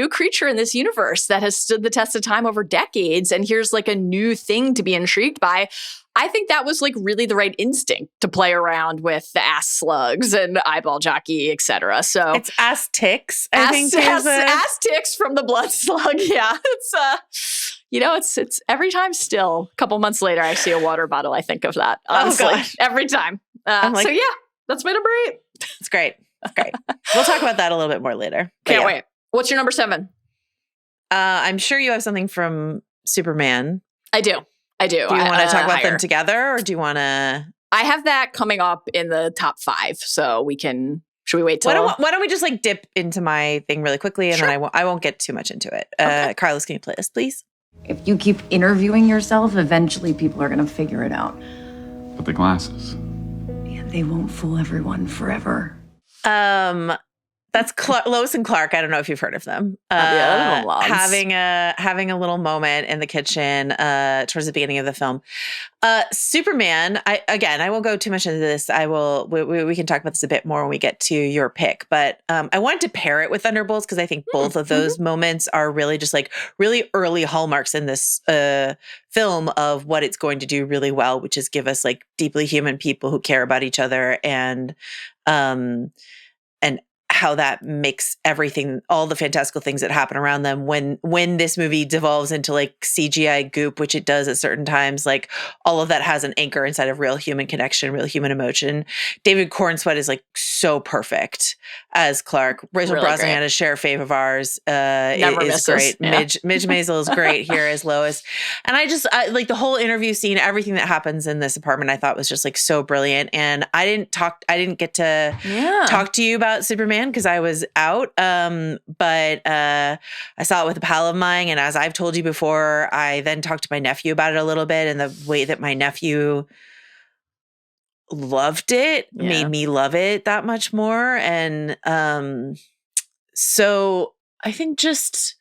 this universe that has stood the test of time over decades. And here's like a new thing to be intrigued by. I think that was like really the right instinct to play around with the ass slugs and Eyeball Jockey, etc. So it's ass ticks. Ass ticks from the blood slug. Yeah, it's it's every time. Still, a couple months later, I see a water bottle. I think of that. Honestly, every time. So yeah, that's my number 8. It's great. Great. We'll talk about that a little bit more later. Can't wait. What's your number 7? I'm sure you have something from Superman. I do. Do you want to talk about them together, or do you want to? I have that coming up in the top 5, so we can. Should we wait till? Why don't we just like dip into my thing really quickly, and then I won't get too much into it. Okay. Carlos, can you play this, please? If you keep interviewing yourself, eventually people are going to figure it out. But the glasses. And they won't fool everyone forever. That's Lois and Clark. I don't know if you've heard of them. Having a little moment in the kitchen towards the beginning of the film. Superman. I won't go too much into this. We can talk about this a bit more when we get to your pick. But I wanted to pair it with Thunderbolts because I think both of those moments are really just like really early hallmarks in this film of what it's going to do really well, which is give us like deeply human people who care about each other and how that makes everything, all the fantastical things that happen around them when this movie devolves into like CGI goop, which it does at certain times, like all of that has an anchor inside of real human connection, real human emotion. David Cornsweet is like so perfect as Clark. Rachel Really Brosnahan great. is share fave of ours. Never is misses. great. Yeah. Midge Maisel is great here as Lois. And I like the whole interview scene, everything that happens in this apartment, I thought was just like so brilliant. And I didn't get to talk to you about Superman because I was out. But I saw it with a pal of mine. And as I've told you before, I then talked to my nephew about it a little bit. And the way that my nephew loved it made me love it that much more. And so I think just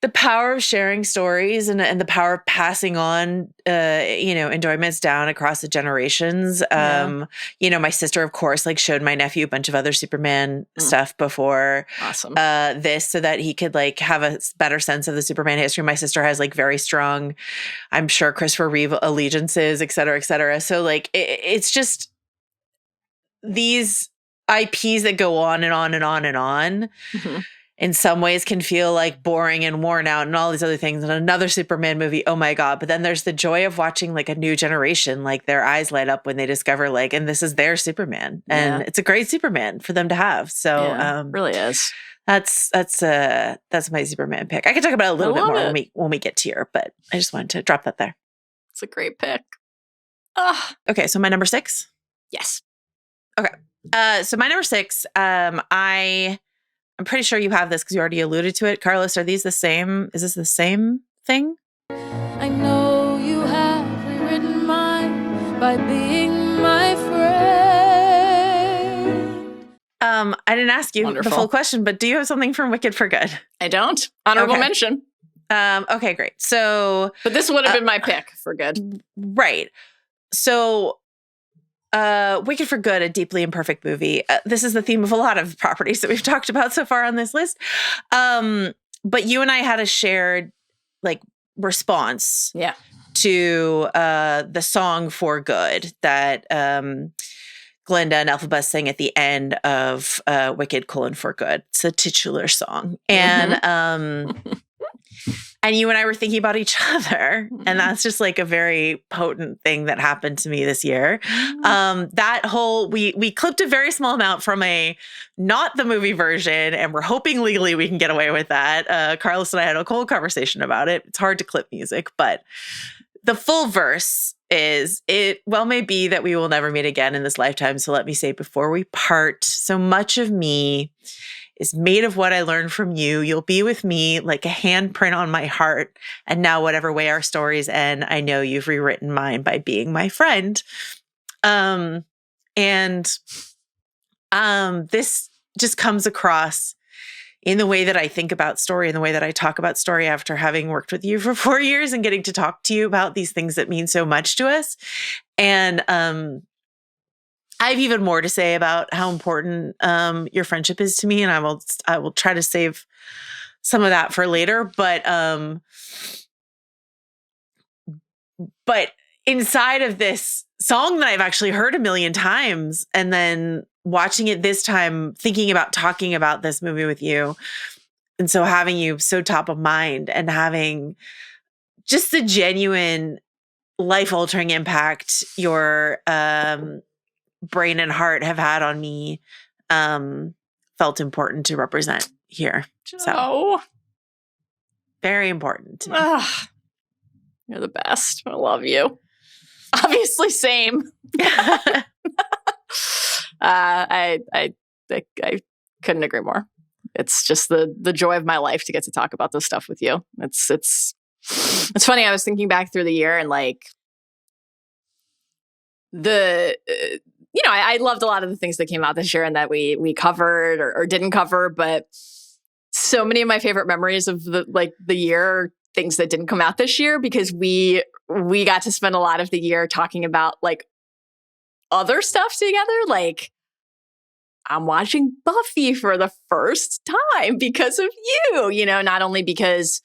the power of sharing stories and the power of passing on, enjoyments down across the generations. My sister, of course, like showed my nephew a bunch of other Superman stuff before this so that he could like have a better sense of the Superman history. My sister has like very strong, I'm sure, Christopher Reeve allegiances, et cetera, et cetera. So like, it's just these IPs that go on and on and on and on. Mm-hmm. in some ways can feel like boring and worn out and all these other things. And another Superman movie, oh my God. But then there's the joy of watching like a new generation, like their eyes light up when they discover like, and this is their Superman. And it's a great Superman for them to have. So really is. That's my Superman pick. I can talk about it a little bit more when we get to here, but I just wanted to drop that there. It's a great pick. Okay, so my number 6? Yes. Okay. So my number 6, I'm pretty sure you have this because you already alluded to it. Carlos, are these the same? Is this the same thing? I know you have rewritten mine by being my friend. I didn't ask you the full question, but do you have something from Wicked for Good? I don't. Honorable mention. Okay, great. So, but this would have been my pick for Good. Right. So, Wicked for Good, a deeply imperfect movie. This is the theme of a lot of properties that we've talked about so far on this list. But you and I had a shared like response to the song For Good that Glinda and Elphaba sang at the end of Wicked: For Good. It's a titular song. And and you and I were thinking about each other. And that's just like a very potent thing that happened to me this year. That whole, we clipped a very small amount from not the movie version, and we're hoping legally we can get away with that. Carlos and I had a whole conversation about it. It's hard to clip music, but the full verse is, it well may be that we will never meet again in this lifetime. So let me say before we part, so much of me is made of what I learned from you. You'll be with me like a handprint on my heart. And now whatever way our stories end, I know you've rewritten mine by being my friend. This just comes across in the way that I think about story, in the way that I talk about story after having worked with you for 4 years and getting to talk to you about these things that mean so much to us. And I have even more to say about how important your friendship is to me, and I will try to save some of that for later. But inside of this song that I've actually heard a million times, and then watching it this time, thinking about talking about this movie with you, and so having you so top of mind and having just the genuine life-altering impact your brain and heart have had on me, felt important to represent here. So very important to me. You're the best. I love you. Obviously, same. I couldn't agree more. It's just the joy of my life to get to talk about this stuff with you. It's funny. I was thinking back through the year and like I loved a lot of the things that came out this year and that we covered or didn't cover, but so many of my favorite memories of the year are things that didn't come out this year because we got to spend a lot of the year talking about like other stuff together. Like I'm watching Buffy for the first time because of you, not only because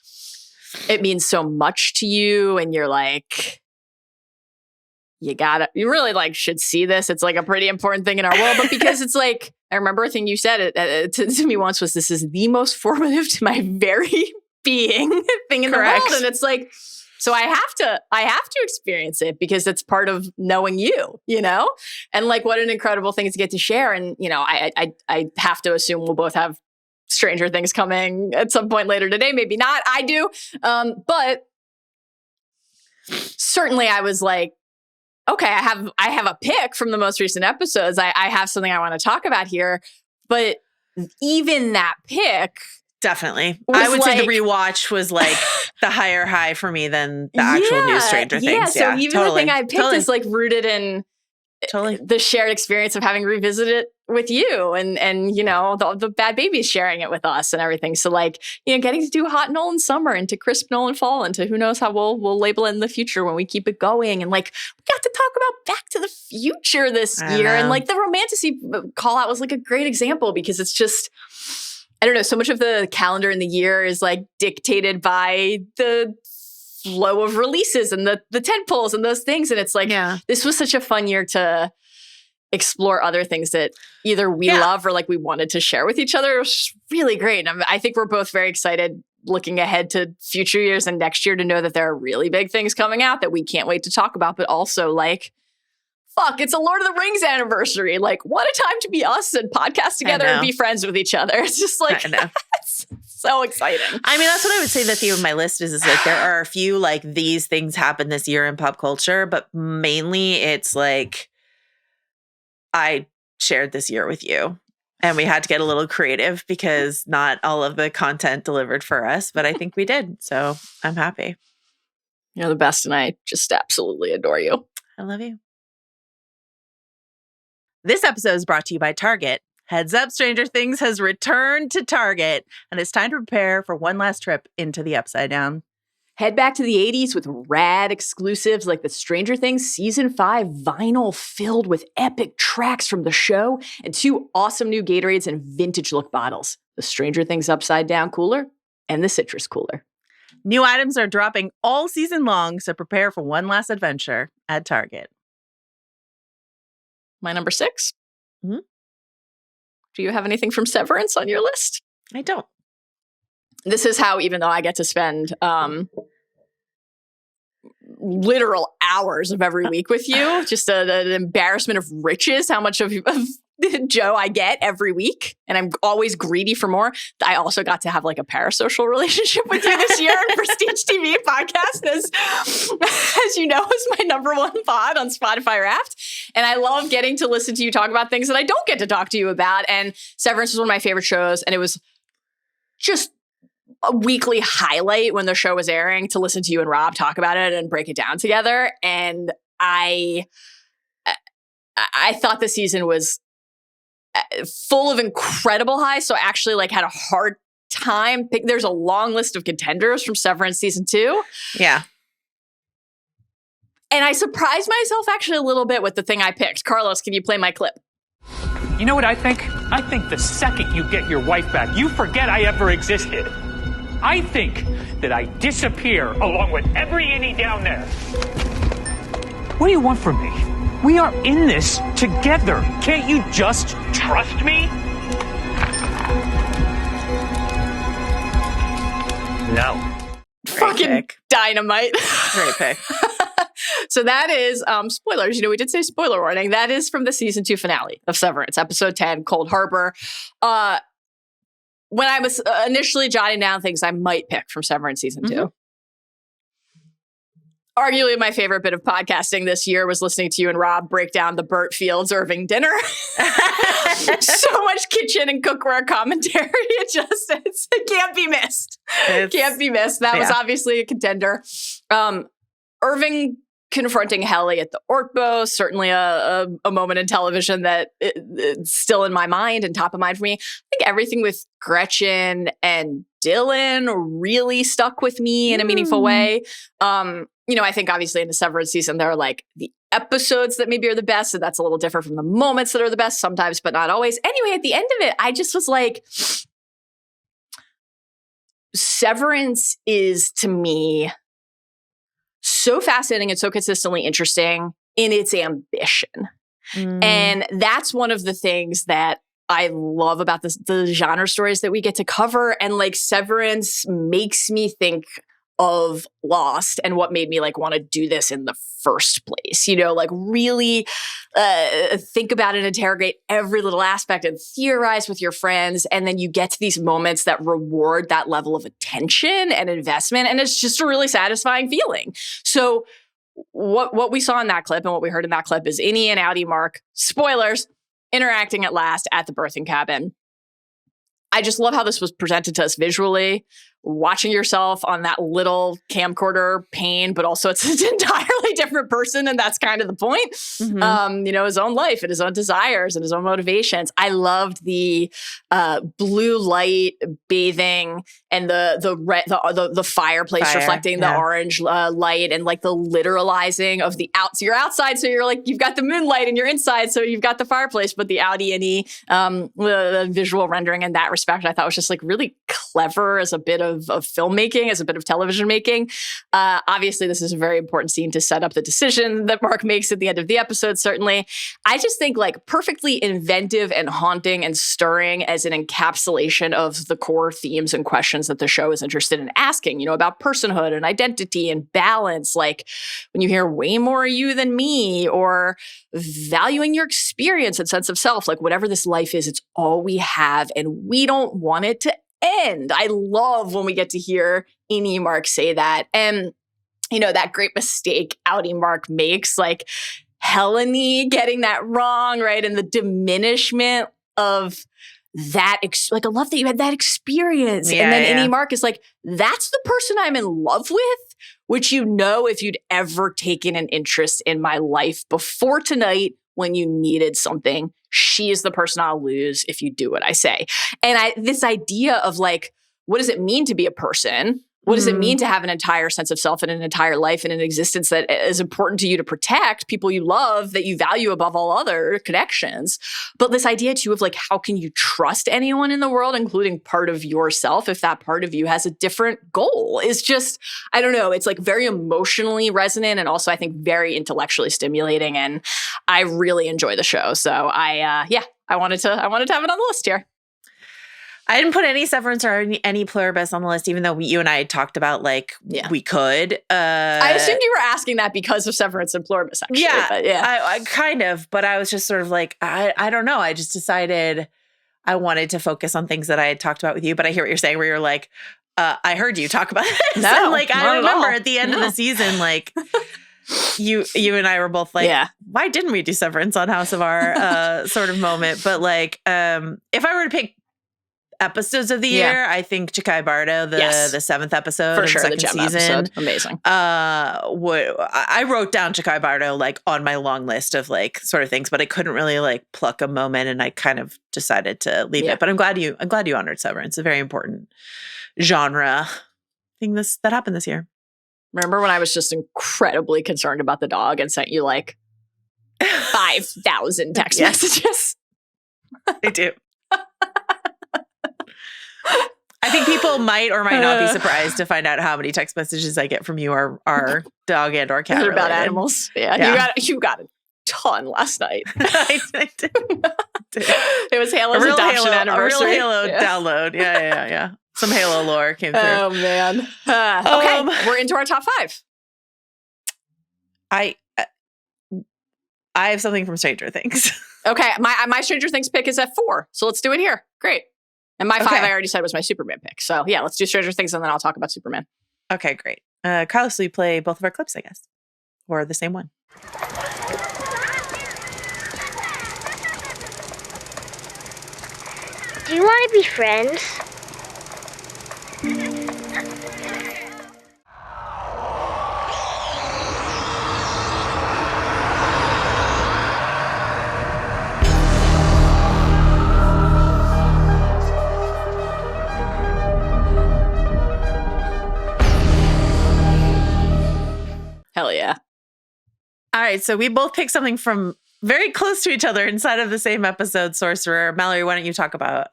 it means so much to you and you're like, you really like should see this. It's like a pretty important thing in our world, but because it's like, I remember a thing you said to me once was, this is the most formative to my very being thing in the world. And it's like, so I have to experience it because it's part of knowing you, and like, what an incredible thing to get to share. And, I have to assume we'll both have Stranger Things coming at some point later today. Maybe not. I do. But certainly I was like, okay, I have a pick from the most recent episodes. I have something I want to talk about here. But even that pick, definitely, I would say the rewatch was like the higher high for me than the actual new Stranger Things. Yeah, so even the thing I picked is like rooted in the shared experience of having revisited it with you and the bad babies sharing it with us and everything. So like, getting to do Hot Nolan Summer and to Crisp Nolan Fall and to who knows how we'll label it in the future when we keep it going. And like, we got to talk about Back to the Future this year. And like the Romantasy call out was like a great example because it's just, I don't know, so much of the calendar in the year is like dictated by the flow of releases and the tentpoles and those things. And it's like, this was such a fun year to explore other things that either we love or like we wanted to share with each other. It was really great. And I think we're both very excited looking ahead to future years and next year to know that there are really big things coming out that we can't wait to talk about, but also like, fuck, it's a Lord of the Rings anniversary. Like, what a time to be us and podcast together and be friends with each other. It's just like, it's so exciting. I mean, that's what I would say the theme of my list is like, there are a few like these things happen this year in pop culture, but mainly it's like, I shared this year with you. And we had to get a little creative because not all of the content delivered for us, but I think we did. So I'm happy. You're the best, and I just absolutely adore you. I love you. This episode is brought to you by Target. Heads up, Stranger Things has returned to Target, and it's time to prepare for one last trip into the Upside Down. Head back to the 80s with rad exclusives like the Stranger Things Season 5 vinyl filled with epic tracks from the show and 2 awesome new Gatorades and vintage look bottles, the Stranger Things Upside Down cooler and the Citrus cooler. New items are dropping all season long, so prepare for one last adventure at Target. My number 6? Mm-hmm. Do you have anything from Severance on your list? I don't. This is how, even though I get to spend literal hours of every week with you, just an embarrassment of riches, how much of Joe I get every week. And I'm always greedy for more. I also got to have like a parasocial relationship with you this year on Prestige TV podcast, as you know, is my number 1 pod on Spotify Wrapped. And I love getting to listen to you talk about things that I don't get to talk to you about. And Severance was one of my favorite shows. And it was just a weekly highlight when the show was airing to listen to you and Rob talk about it and break it down together. And I thought the season was full of incredible highs. So I actually like had a hard time. There's a long list of contenders from Severance season 2. Yeah. And I surprised myself actually a little bit with the thing I picked. Carlos, can you play my clip? You know what I think? I think the second you get your wife back, you forget I ever existed. I think that I disappear along with every innie down there. What do you want from me? We are in this together. Can't you just trust me? No. Fucking dynamite. Great pick. So that is, spoilers, we did say spoiler warning. That is from the season 2 finale of Severance, episode 10, Cold Harbor. When I was initially jotting down things I might pick from Severance season 2. Arguably my favorite bit of podcasting this year was listening to you and Rob break down the Burt Fields Irving dinner. So much kitchen and cookware commentary. It can't be missed. Can't be missed. That was obviously a contender. Irving confronting Helly at the Ortbo, certainly a moment in television that it's still in my mind and top of mind for me. I think everything with Gretchen and Dylan really stuck with me in a meaningful way. I think obviously in the Severance season, there are like the episodes that maybe are the best, and that's a little different from the moments that are the best sometimes, but not always. Anyway, at the end of it, I just was like, Severance is to me so fascinating and so consistently interesting in its ambition. And that's one of the things that I love about the genre stories that we get to cover. And like Severance makes me think of Lost and what made me like want to do this in the first place, like really think about and interrogate every little aspect and theorize with your friends. And then you get to these moments that reward that level of attention and investment. And it's just a really satisfying feeling. So what we saw in that clip and what we heard in that clip is Innie and Outie Mark, spoilers, interacting at last at the birthing cabin. I just love how this was presented to us visually, watching yourself on that little camcorder pane, but also it's an entirely different person. And that's kind of the point. His own life and his own desires and his own motivations. I loved the blue light bathing and the fireplace reflecting the orange light and like the literalizing of the out. So you're outside, so you're like, you've got the moonlight and you're inside, so you've got the fireplace, but the Outie Innie, the visual rendering in that respect, I thought was just like really clever as a bit of filmmaking, as a bit of television making. Obviously, this is a very important scene to set up the decision that Mark makes at the end of the episode, certainly. I just think like perfectly inventive and haunting and stirring as an encapsulation of the core themes and questions that the show is interested in asking, about personhood and identity and balance. Like when you hear way more you than me, or valuing your experience and sense of self, like whatever this life is, it's all we have and we don't want it to end. I love when we get to hear Innie Mark say that. And, that great mistake Outie Mark makes, like Helene getting that wrong, right? And the diminishment of that, I love that you had that experience. Yeah, and then Innie Mark is like, that's the person I'm in love with, which if you'd ever taken an interest in my life before tonight when you needed something, she is the person I'll lose if you do what I say. And this idea of like, what does it mean to be a person? What does it mean to have an entire sense of self and an entire life and an existence that is important to you to protect, people you love, that you value above all other connections? But this idea too of like, how can you trust anyone in the world, including part of yourself, if that part of you has a different goal, is just, I don't know. It's like very emotionally resonant and also I think very intellectually stimulating. And I really enjoy the show. So I wanted to have it on the list here. I didn't put any Severance or any Pluribus on the list, even though you and I had talked about we could. I assumed you were asking that because of Severance and Pluribus, actually. Yeah, but I kind of, but I was just sort of like, I don't know. I just decided I wanted to focus on things that I had talked about with you. But I hear what you're saying, where you're like, I heard you talk about this. No, and I remember at the end of the season, like you and I were both like, why didn't we do Severance on House of R sort of moment? But if I were to pick episodes of the year, I think Chikai Bardo, the 7th episode for of sure, the second season, episode. Amazing. I wrote down Chikai Bardo on my long list of sort of things, but I couldn't really pluck a moment, and I kind of decided to leave it. But I'm glad you honored Severance. It's a very important genre thing that happened this year. Remember when I was just incredibly concerned about the dog and sent you 5,000 text messages? I do. I think people might or might not be surprised to find out how many text messages I get from you are dog and or cat related. About animals. Yeah. You got a ton last night. I did. It was Halo's adoption anniversary. A real Halo download. Yeah. Some Halo lore came through. Oh, man. Okay, we're into our top 5. I have something from Stranger Things. Okay, my Stranger Things pick is at 4, so let's do it here. Great. And my 5, I already said, was my Superman pick. So yeah, let's do Stranger Things and then I'll talk about Superman. Okay, great. Carlos, will you play both of our clips, I guess? Or the same one? Do you want to be friends? Hell yeah. All right, so we both picked something from very close to each other inside of the same episode, Sorcerer. Mallory, why don't you talk about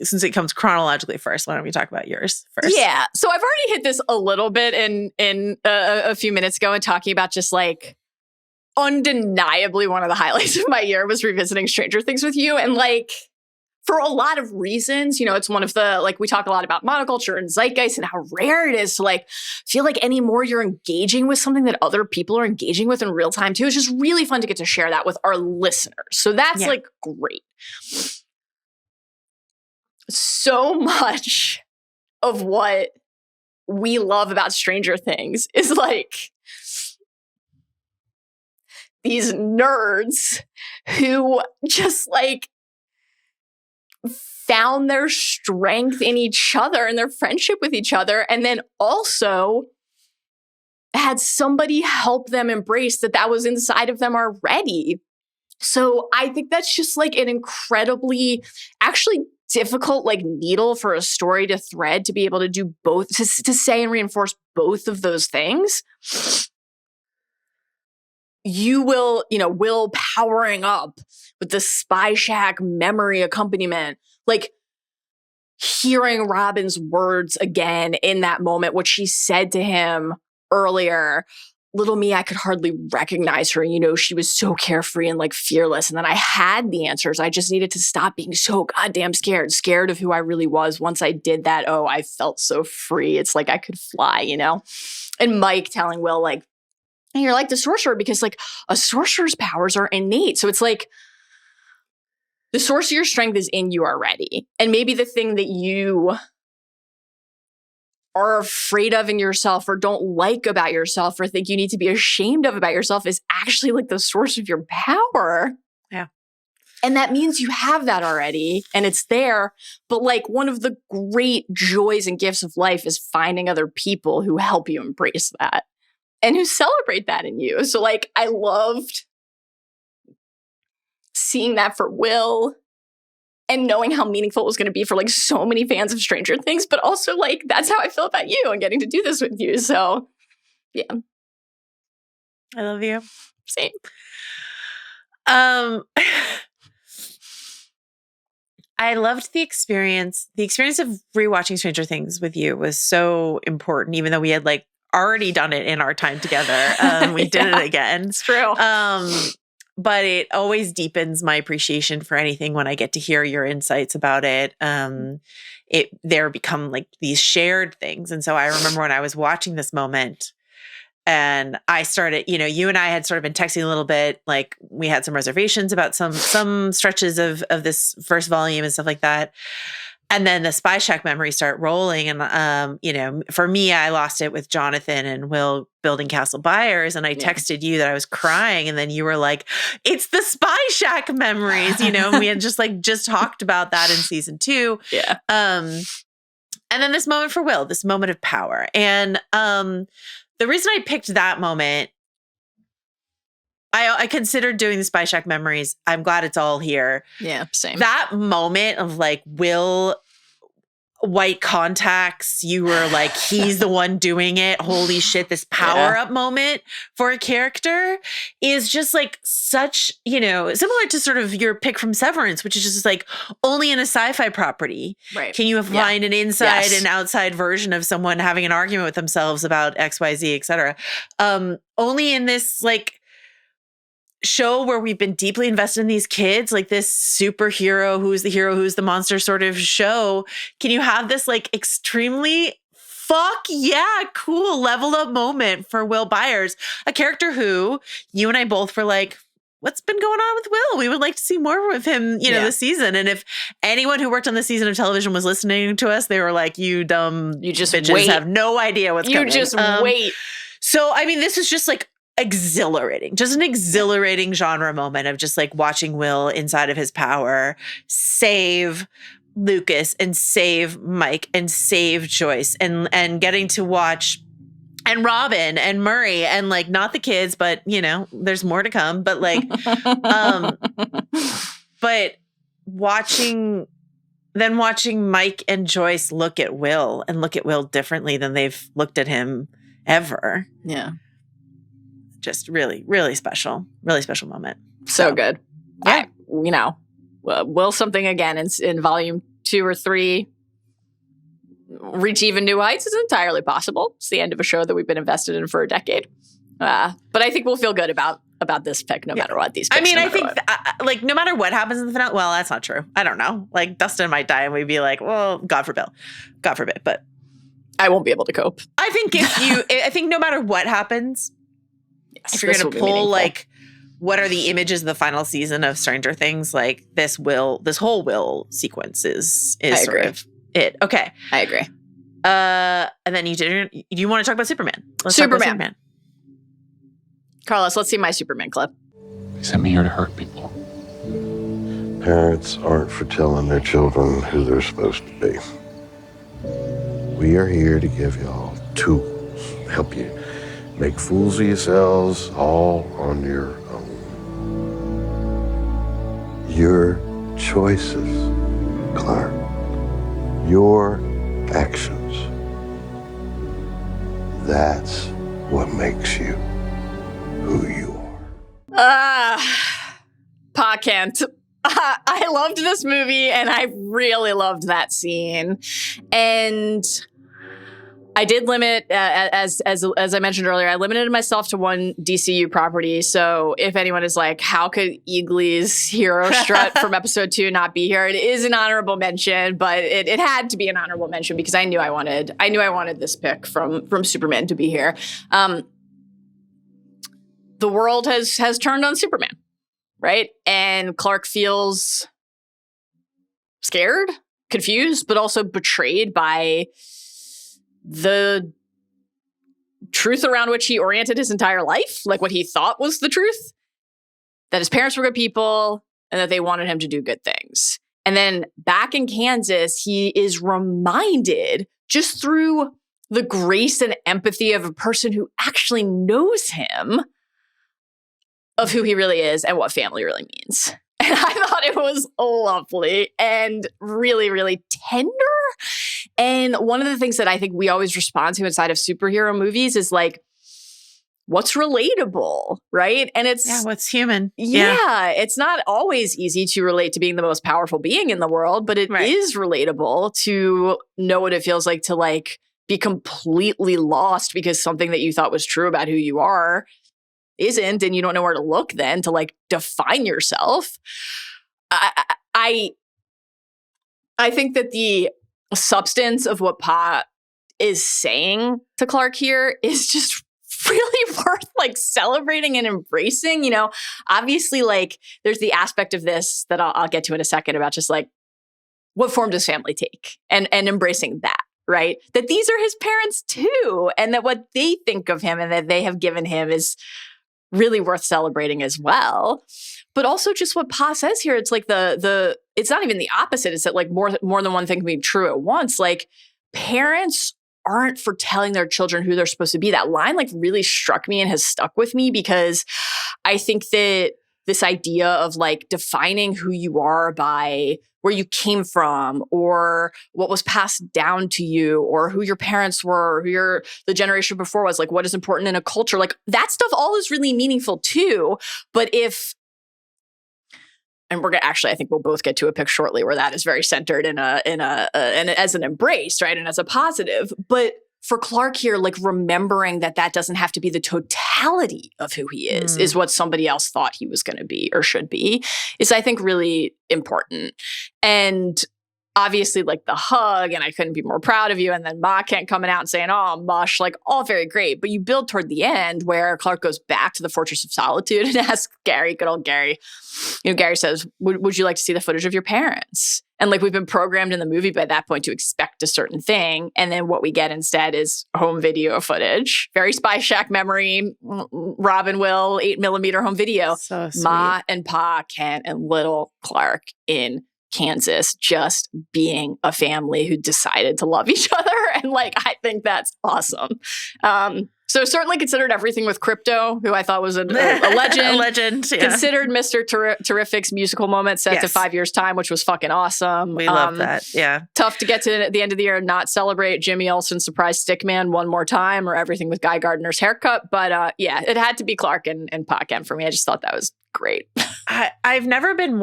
since it comes chronologically first, why don't we talk about yours first? Yeah. So I've already hit this a little bit in a few minutes ago and talking about just undeniably one of the highlights of my year was revisiting Stranger Things with you. And for a lot of reasons, it's one of the, we talk a lot about monoculture and zeitgeist and how rare it is to feel like anymore you're engaging with something that other people are engaging with in real time too. It's just really fun to get to share that with our listeners. So that's great. So much of what we love about Stranger Things is these nerds who just found their strength in each other and their friendship with each other, and then also had somebody help them embrace that was inside of them already. So I think that's just an incredibly actually difficult needle for a story to thread, to be able to do both, to say and reinforce both of those things. You will powering up with the Spy Shack memory accompaniment. hearing Robin's words again in that moment, what she said to him earlier, little me, I could hardly recognize her. You know, she was so carefree and like fearless. And then I had the answers. I just needed to stop being so goddamn scared of who I really was. Once I did that, oh, I felt so free. It's like I could fly, you know? And Mike telling Will, like, you're like the sorcerer, because like a sorcerer's powers are innate. So it's like the source of your strength is in you already. And maybe the thing that you are afraid of in yourself or don't like about yourself or think you need to be ashamed of about yourself is actually like the source of your power. Yeah. And that means you have that already and it's there. But like one of the great joys and gifts of life is finding other people who help you embrace that and who celebrate that in you. So like I loved seeing that for Will and knowing how meaningful it was going to be for like so many fans of Stranger Things, but also like that's how I feel about you and getting to do this with you. So yeah. I love you. Same. I loved the experience. The experience of rewatching Stranger Things with you was so important, even though we had like already done it in our time together. We did it again. It's true. But it always deepens my appreciation for anything when I get to hear your insights about it. There become like these shared things. And so I remember when I was watching this moment and I started, you know, you and I had sort of been texting a little bit, like we had some reservations about some stretches of this first volume and stuff like that. And then the Spy Shack memories start rolling. And, you know, for me, I lost it with Jonathan and Will building Castle Byers. And I texted you that I was crying. And then you were like, it's the Spy Shack memories, you know, and we had just talked about that in season 2. Yeah. And then this moment for Will, this moment of power. And the reason I picked that moment, I considered doing the Spy Shack memories. I'm glad it's all here. Yeah, same. That moment of like Will, white contacts, you were like, he's the one doing it. Holy shit, this power up moment for a character is just like such, you know, similar to sort of your pick from Severance, which is just like only in a sci-fi property. Right. Can you find an inside and outside version of someone having an argument with themselves about XYZ, et cetera. Only in this like show where we've been deeply invested in these kids, like this superhero who's the hero, who's the monster sort of show. Can you have this like extremely cool leveled up moment for Will Byers, a character who you and I both were like, what's been going on with Will? We would like to see more of him, you know, this season. And if anyone who worked on this season of television was listening to us, they were like, you just bitches have no idea what's coming. You just wait. So, I mean, this is just like exhilarating, just an exhilarating genre moment of just like watching Will inside of his power save Lucas and save Mike and save Joyce and getting to watch and Robin and Murray and like not the kids, but you know, there's more to come, but like but watching Mike and Joyce look at Will differently than they've looked at him ever. Yeah. Just really, really special moment. So good. Yeah. You know, will something again in volume 2 or 3 reach even new heights is entirely possible. It's the end of a show that we've been invested in for a decade. But I think we'll feel good about this pick no matter what. These picks, I think like no matter what happens in the finale, well, that's not true. I don't know. Like Dustin might die and we'd be like, well, God forbid, but I won't be able to cope. I think no matter what happens, if you're going to pull like what are the images of the final season of Stranger Things, like this whole Will sequence is sort of it. Okay. I agree. And then do you want to talk about Superman? Let's talk about Superman. Carlos, let's see my Superman clip. He sent me here to hurt people. Parents aren't for telling their children who they're supposed to be. We are here to give y'all tools, help you make fools of yourselves all on your own. Your choices, Clark. Your actions. That's what makes you who you are. Pa can't. I loved this movie, and I really loved that scene. And I did limit, as I mentioned earlier, I limited myself to one DCU property. So if anyone is like, how could Eagly's hero strut from episode 2 not be here? It is an honorable mention, but it had to be an honorable mention because I knew I wanted this pick from Superman to be here. The world has turned on Superman, right? And Clark feels scared, confused, but also betrayed by the truth around which he oriented his entire life, like what he thought was the truth, that his parents were good people and that they wanted him to do good things. And then back in Kansas, he is reminded just through the grace and empathy of a person who actually knows him of who he really is and what family really means. And I thought it was lovely and really, really tender. And one of the things that I think we always respond to inside of superhero movies is like, what's relatable, right? And it's what's human. Yeah, it's not always easy to relate to being the most powerful being in the world, but it is relatable to know what it feels like to like be completely lost because something that you thought was true about who you are isn't, and you don't know where to look then to like define yourself. I think that the substance of what Pa is saying to Clark here is just really worth like celebrating and embracing. You know, obviously, like there's the aspect of this that I'll get to in a second about just like what form does family take and embracing that, right? That these are his parents too, and that what they think of him and that they have given him is really worth celebrating as well. But also just what Pa says here, it's like the it's not even the opposite. It's that like more than one thing can be true at once. Like parents aren't for telling their children who they're supposed to be. That line like really struck me and has stuck with me because I think that this idea of like defining who you are by where you came from or what was passed down to you or who your parents were, who the generation before was, like what is important in a culture, like that stuff all is really meaningful too. But and we're gonna actually, I think we'll both get to a pick shortly where that is very centered in and as an embrace, right, and as a positive. But for Clark here, like remembering that doesn't have to be the totality of who he is what somebody else thought he was going to be or should be, is I think really important. And obviously like the hug and I couldn't be more proud of you. And then Ma Kent coming out and saying, oh, mush, like all very great. But you build toward the end where Clark goes back to the Fortress of Solitude and asks Gary, good old Gary, you know, Gary says, would you like to see the footage of your parents? And like we've been programmed in the movie by that point to expect a certain thing. And then what we get instead is home video footage. Very Spy Shack memory, Robin Will, 8mm home video. So sweet. Ma and Pa Kent and little Clark in Kansas just being a family who decided to love each other. And like, I think that's awesome. So certainly considered everything with Crypto, who I thought was a legend. A legend, yeah. Considered Mr. Terrific's musical moment set to 5 years' time, which was fucking awesome. We love that, yeah. Tough to get to the end of the year and not celebrate Jimmy Olsen's surprise stickman one more time or everything with Guy Gardner's haircut. But yeah, it had to be Clark and Pa Kent for me. I just thought that was great. I've never been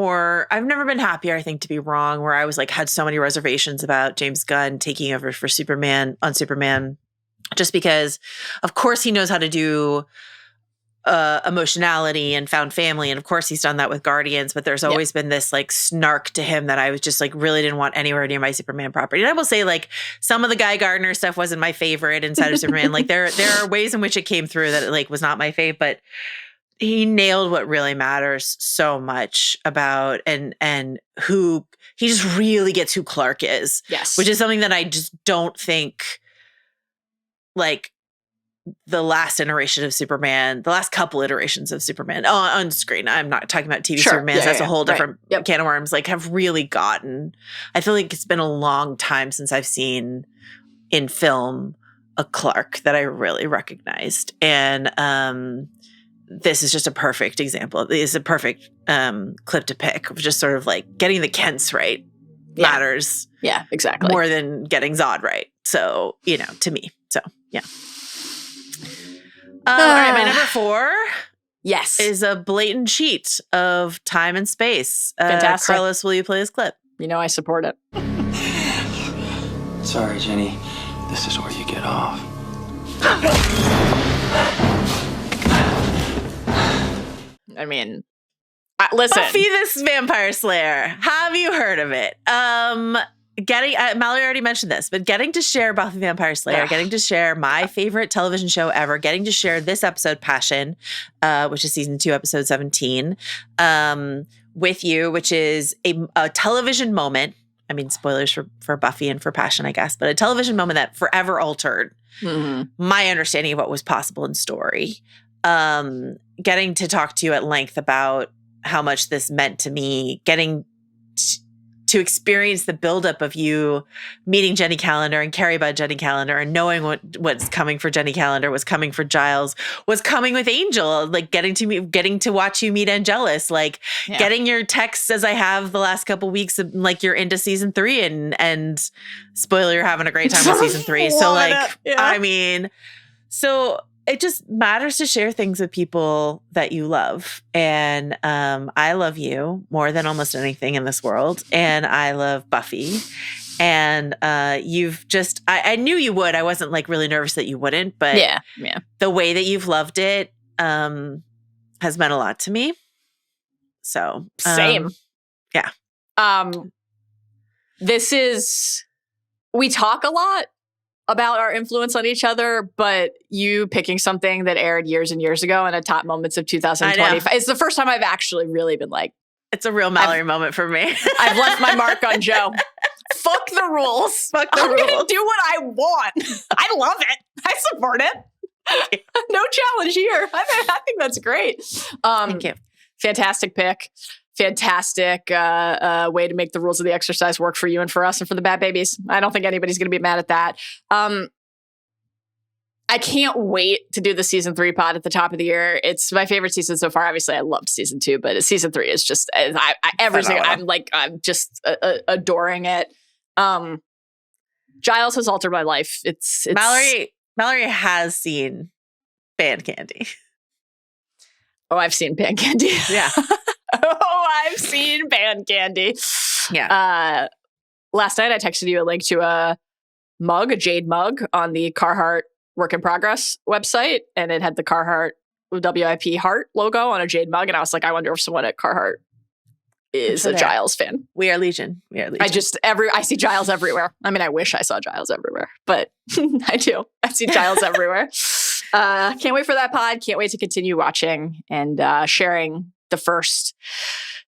happier, I think, to be wrong, where I was like, had so many reservations about James Gunn taking over for Superman, just because, of course, he knows how to do emotionality and found family. And of course, he's done that with Guardians, but there's always been this like snark to him that I was just like, really didn't want anywhere near my Superman property. And I will say, like, some of the Guy Gardner stuff wasn't my favorite inside of Superman. Like there are ways in which it came through that it like was not my fave, but he nailed what really matters so much about and who he just really gets who Clark is. Yes. Which is something that I just don't think like the last iteration of Superman, the last couple iterations of Superman on screen. I'm not talking about TV Superman. That's a whole different can of worms, like have really gotten. I feel like it's been a long time since I've seen in film a Clark that I really recognized. And this is just a perfect example. It's a perfect clip to pick of just sort of like getting the Kents right matters. Yeah, exactly. More than getting Zod right. So, you know, to me. So, yeah. All right, my number 4 Yes. is a blatant cheat of time and space. Fantastic. Carlos, will you play this clip? You know I support it. Sorry, Jenny. This is where you get off. I mean, listen. Buffy this Vampire Slayer. Have you heard of it? Mallory already mentioned this, but getting to share Buffy Vampire Slayer, getting to share my favorite television show ever, getting to share this episode, Passion, which is season 2, episode 17, with you, which is a television moment. I mean, spoilers for Buffy and for Passion, I guess, but a television moment that forever altered my understanding of what was possible in story. Getting to talk to you at length about how much this meant to me, getting to experience the buildup of you meeting Jenny Calendar and Carrie by Jenny Calendar and knowing what's coming for Jenny Calendar, was coming for Giles, was coming with Angel, like getting to watch you meet Angelus, like getting your texts as I have the last couple weeks of, like, you're into season 3 and spoiler, you're having a great time with season 3. So like, I mean, so it just matters to share things with people that you love. And I love you more than almost anything in this world. And I love Buffy. And you've just, I knew you would. I wasn't like really nervous that you wouldn't. But the way that you've loved it has meant a lot to me. So. Same. Yeah. This is, we talk a lot about our influence on each other, but you picking something that aired years and years ago in a top moments of 2020, it's the first time I've actually really been like, it's a real Mallory moment for me. I've left my mark on Joe. Fuck the rules. Fuck the rules. I'm gonna do what I want. I love it. I support it. No challenge here. I think that's great. Thank you. Fantastic pick. Fantastic way to make the rules of the exercise work for you and for us and for the Bad Babies. I don't think anybody's going to be mad at that. I can't wait to do the season 3 pod at the top of the year. It's my favorite season so far. Obviously, I loved season 2, but season 3 is just everything. I'm just adoring it. Giles has altered my life. It's Mallory has seen Band Candy. Oh, I've seen Band Candy. Yeah. Oh, I've seen Band Candy. Yeah. Last night I texted you a link to a jade mug on the Carhartt Work in Progress website, and it had the Carhartt WIP heart logo on a jade mug, and I was like, I wonder if someone at Carhartt is a Giles fan. We are Legion. I see Giles everywhere. I mean, I wish I saw Giles everywhere, but I do. I see Giles everywhere. Can't wait for that pod. Can't wait to continue watching and sharing the first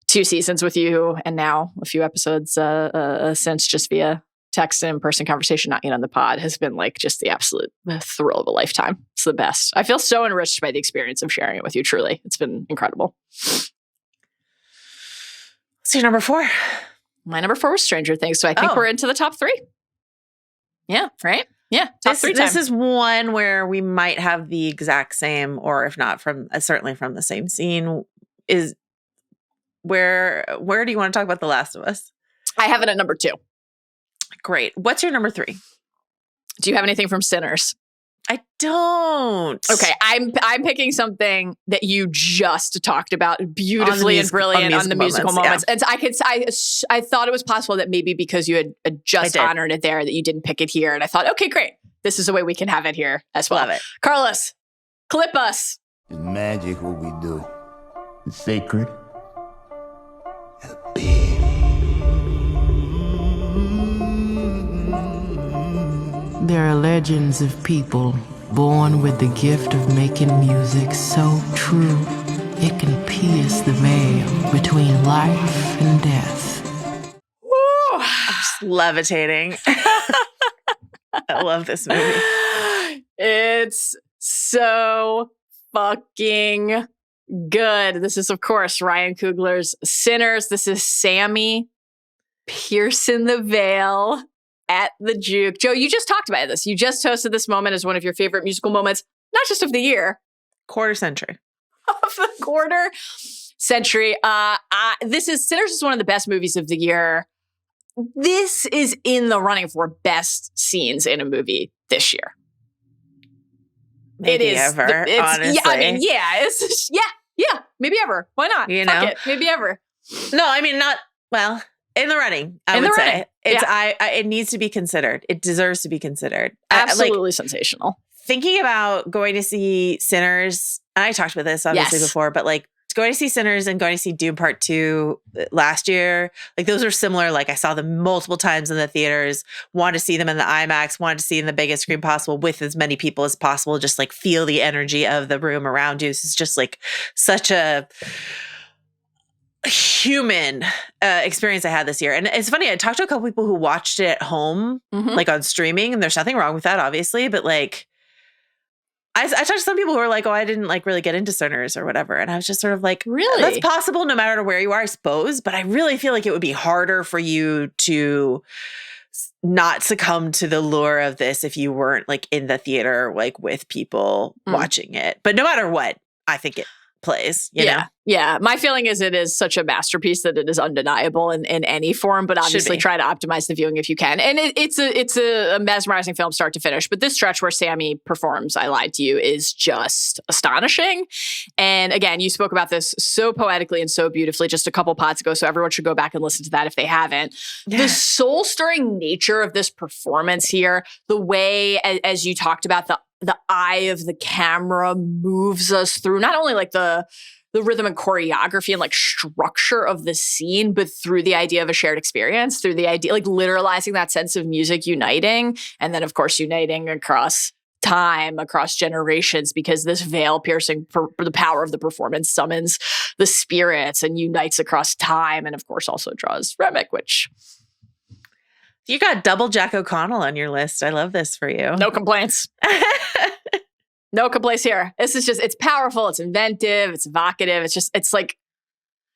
2 seasons with you, and now a few episodes since, just via text and in-person conversation, not yet on the pod, has been like just the absolute thrill of a lifetime. It's the best. I feel so enriched by the experience of sharing it with you. Truly, it's been incredible. What's your number 4? My number 4 was Stranger Things, so I think we're into the top 3. Yeah, right? Yeah, top 3 This is one where we might have the exact same, or if not from certainly from the same scene. Is where do you want to talk about The Last of Us? I have it at number 2. Great. What's your number 3? Do you have anything from Sinners? I don't. Okay, I'm picking something that you just talked about beautifully and brilliant on the musical moments. Yeah. And I thought it was possible that maybe because you had just honored it there that you didn't pick it here. And I thought, okay, great. This is a way we can have it here as well. Love it. Carlos, clip us. It's magic what we do. It's sacred. There are legends of people born with the gift of making music so true it can pierce the veil between life and death. Woo! I'm just levitating. I love this movie. It's so fucking good. This is, of course, Ryan Coogler's Sinners. This is Sammy piercing the veil at the juke. Joe, you just talked about this. You just hosted this moment as one of your favorite musical moments, not just of the year. Quarter century. Of the quarter century. Sinners is one of the best movies of the year. This is in the running for best scenes in a movie this year. Maybe it is ever, honestly. Yeah, I mean, yeah, Yeah, maybe ever. Why not? You Fuck know? it. Maybe ever. No, I mean, not, well, in the running, I would say. It needs to be considered. It deserves to be considered. Absolutely sensational. Thinking about going to see Sinners, and I talked about this obviously before, but like going to see Sinners and going to see Dune Part 2 last year, like those are similar. Like I saw them multiple times in the theaters, wanted to see them in the IMAX, wanted to see in the biggest screen possible with as many people as possible, just like feel the energy of the room around you. So it's just like such a human experience I had this year. And it's funny, I talked to a couple people who watched it at home, like on streaming, and there's nothing wrong with that, obviously, but like I talked to some people who were like, oh, I didn't like really get into Sinners or whatever. And I was just sort of like, really? That's possible no matter where you are, I suppose. But I really feel like it would be harder for you to not succumb to the lure of this if you weren't like in the theater, like with people watching it. But no matter what, I think it plays, you know? Yeah. My feeling is it is such a masterpiece that it is undeniable in any form, but obviously try to optimize the viewing if you can. And it's a mesmerizing film start to finish. But this stretch where Sammy performs I Lied to You is just astonishing. And again, you spoke about this so poetically and so beautifully just a couple pods ago, so everyone should go back and listen to that if they haven't. Yeah. The soul-stirring nature of this performance here, the way, as you talked about, the eye of the camera moves us through not only like the rhythm and choreography and like structure of the scene, but through the idea of a shared experience, through the idea, like literalizing that sense of music uniting. And then of course, uniting across time, across generations, because this veil piercing for the power of the performance summons the spirits and unites across time. And of course also draws Remick, which... You got double Jack O'Connell on your list. I love this for you. No complaints. No complaints here. This is just, it's powerful. It's inventive. It's evocative. It's like,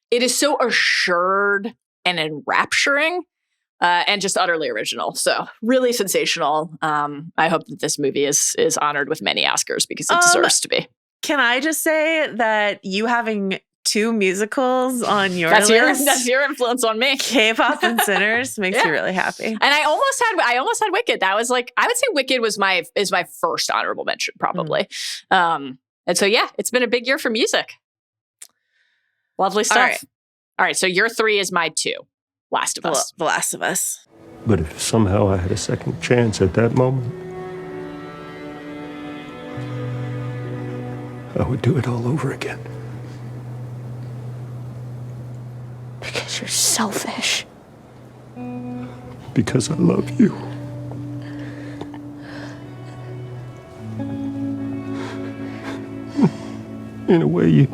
it is so assured and enrapturing and just utterly original. So really sensational. I hope that this movie is honored with many Oscars because it deserves to be. Can I just say that you having 2 musicals on your list? That's your influence on me. K-pop and Sinners makes me really happy. And I almost had Wicked. That was like, I would say Wicked is my first honorable mention, probably. And so yeah, it's been a big year for music. Lovely stuff. All right. So your 3 is my 2. Last of Us. The Last of Us. But if somehow I had a second chance at that moment, I would do it all over again. Because you're selfish. Because I love you. In a way you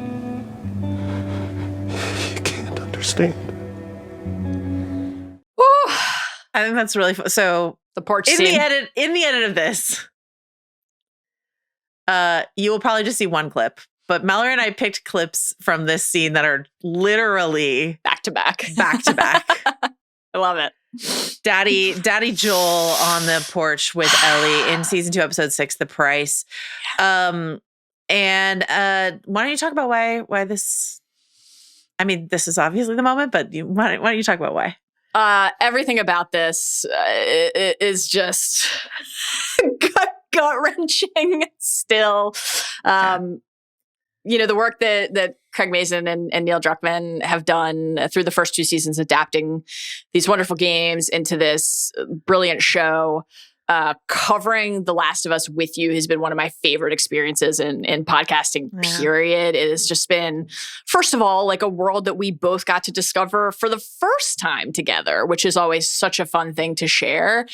can't understand. I think that's really fun. So the porch in scene. In the edit of this, you will probably just see one clip. But Mallory and I picked clips from this scene that are literally back to back. I love it. Daddy Joel on the porch with Ellie in season 2, episode 6, The Price. And why don't you talk about why this? I mean, this is obviously the moment, but why don't you talk about why? Everything about this is just gut wrenching. Still. You know, the work that Craig Mazin and Neil Druckmann have done through the first 2 seasons, adapting these wonderful games into this brilliant show, covering The Last of Us with you has been one of my favorite experiences in podcasting, period. It has just been, first of all, like a world that we both got to discover for the first time together, which is always such a fun thing to share.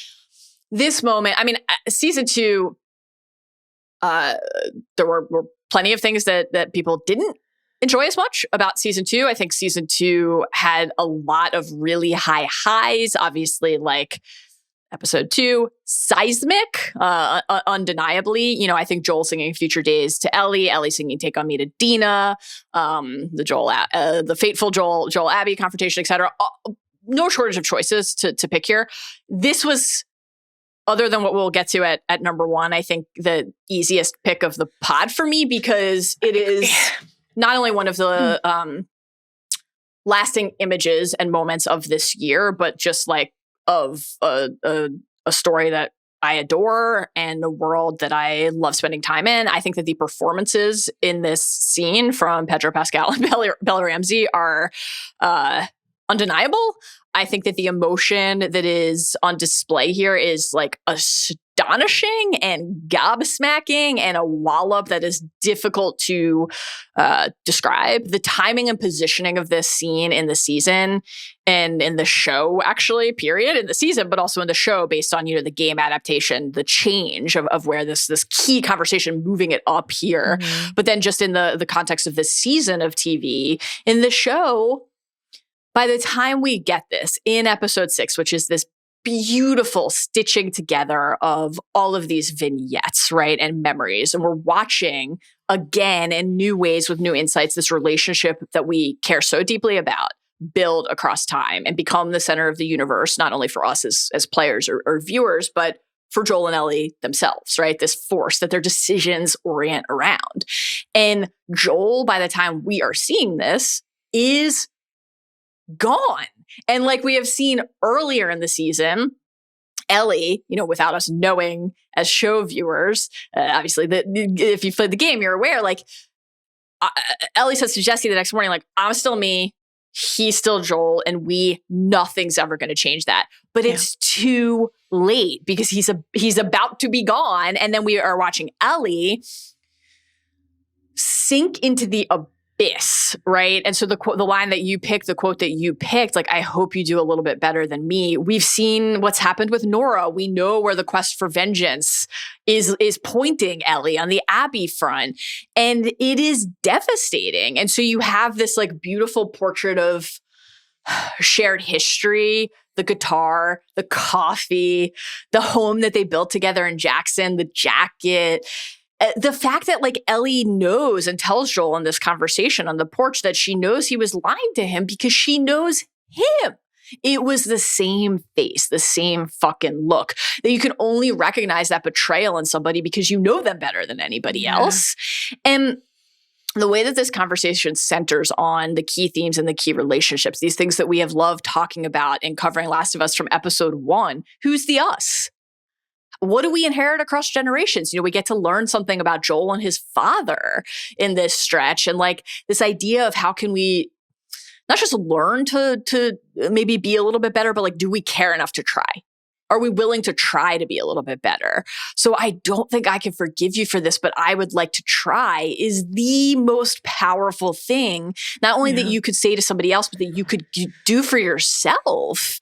This moment, I mean, season 2, there were plenty of things that people didn't enjoy as much about season 2. I think season 2 had a lot of really high highs, obviously, like episode 2, seismic, undeniably. You know, I think Joel singing Future Days to Ellie singing Take On Me to Dina, the fateful Joel Abby confrontation, etc. No shortage of choices to pick here. This was, other than what we'll get to at number 1, I think the easiest pick of the pod for me, because it is not only one of the lasting images and moments of this year, but just like of a story that I adore and a world that I love spending time in. I think that the performances in this scene from Pedro Pascal and Bella Ramsey are undeniable. I think that the emotion that is on display here is like astonishing and gobsmacking and a wallop that is difficult to describe. The timing and positioning of this scene in the season and in the show, actually, period, in the season, but also in the show based on, the game adaptation, the change of where this key conversation, moving it up here. Mm-hmm. But then just in the context of this season of TV, in the show, by the time we get this in episode 6, which is this beautiful stitching together of all of these vignettes, right, and memories, and we're watching again in new ways with new insights, this relationship that we care so deeply about build across time and become the center of the universe, not only for us as players or viewers, but for Joel and Ellie themselves, right? This force that their decisions orient around. And Joel, by the time we are seeing this, is gone. And like we have seen earlier in the season, Ellie, without us knowing as show viewers, obviously, if you played the game, you're aware, like, Ellie says to Jesse the next morning, like, I'm still me, he's still Joel, and nothing's ever going to change that. But it's too late because he's about to be gone. And then we are watching Ellie sink into the abyss, right? And so the line that you picked, the quote that you picked, like, I hope you do a little bit better than me. We've seen what's happened with Nora. We know where the quest for vengeance is pointing Ellie on the Abbey front. And it is devastating. And so you have this like beautiful portrait of shared history, the guitar, the coffee, the home that they built together in Jackson, the jacket. The fact that like Ellie knows and tells Joel in this conversation on the porch that she knows he was lying to him because she knows him. It was the same face, the same fucking look, that you can only recognize that betrayal in somebody because you know them better than anybody else. And the way that this conversation centers on the key themes and the key relationships, these things that we have loved talking about and covering Last of Us from episode 1, who's the us? What do we inherit across generations? We get to learn something about Joel and his father in this stretch. And like this idea of how can we not just learn to maybe be a little bit better, but like, do we care enough to try? Are we willing to try to be a little bit better? So I don't think I can forgive you for this, but I would like to try is the most powerful thing, not only that you could say to somebody else, but that you could do for yourself.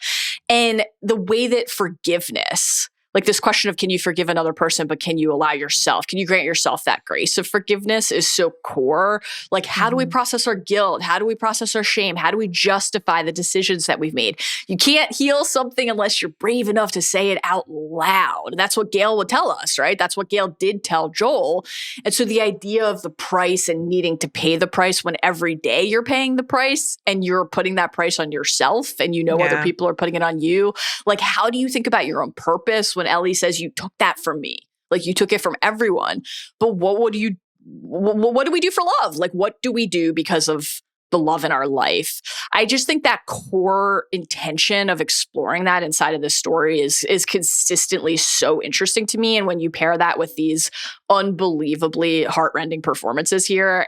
And the way that forgiveness, like this question of can you forgive another person, but can you allow yourself? Can you grant yourself that grace of forgiveness is so core. Like how do we process our guilt? How do we process our shame? How do we justify the decisions that we've made? You can't heal something unless you're brave enough to say it out loud. That's what Gail would tell us, right? That's what Gail did tell Joel. And so the idea of the price and needing to pay the price when every day you're paying the price and you're putting that price on yourself and other people are putting it on you. Like how do you think about your own purpose when Ellie says you took that from me? Like you took it from everyone. But what do we do for love? Like what do we do because of the love in our life? I just think that core intention of exploring that inside of the story is consistently so interesting to me. And when you pair that with these unbelievably heartrending performances here,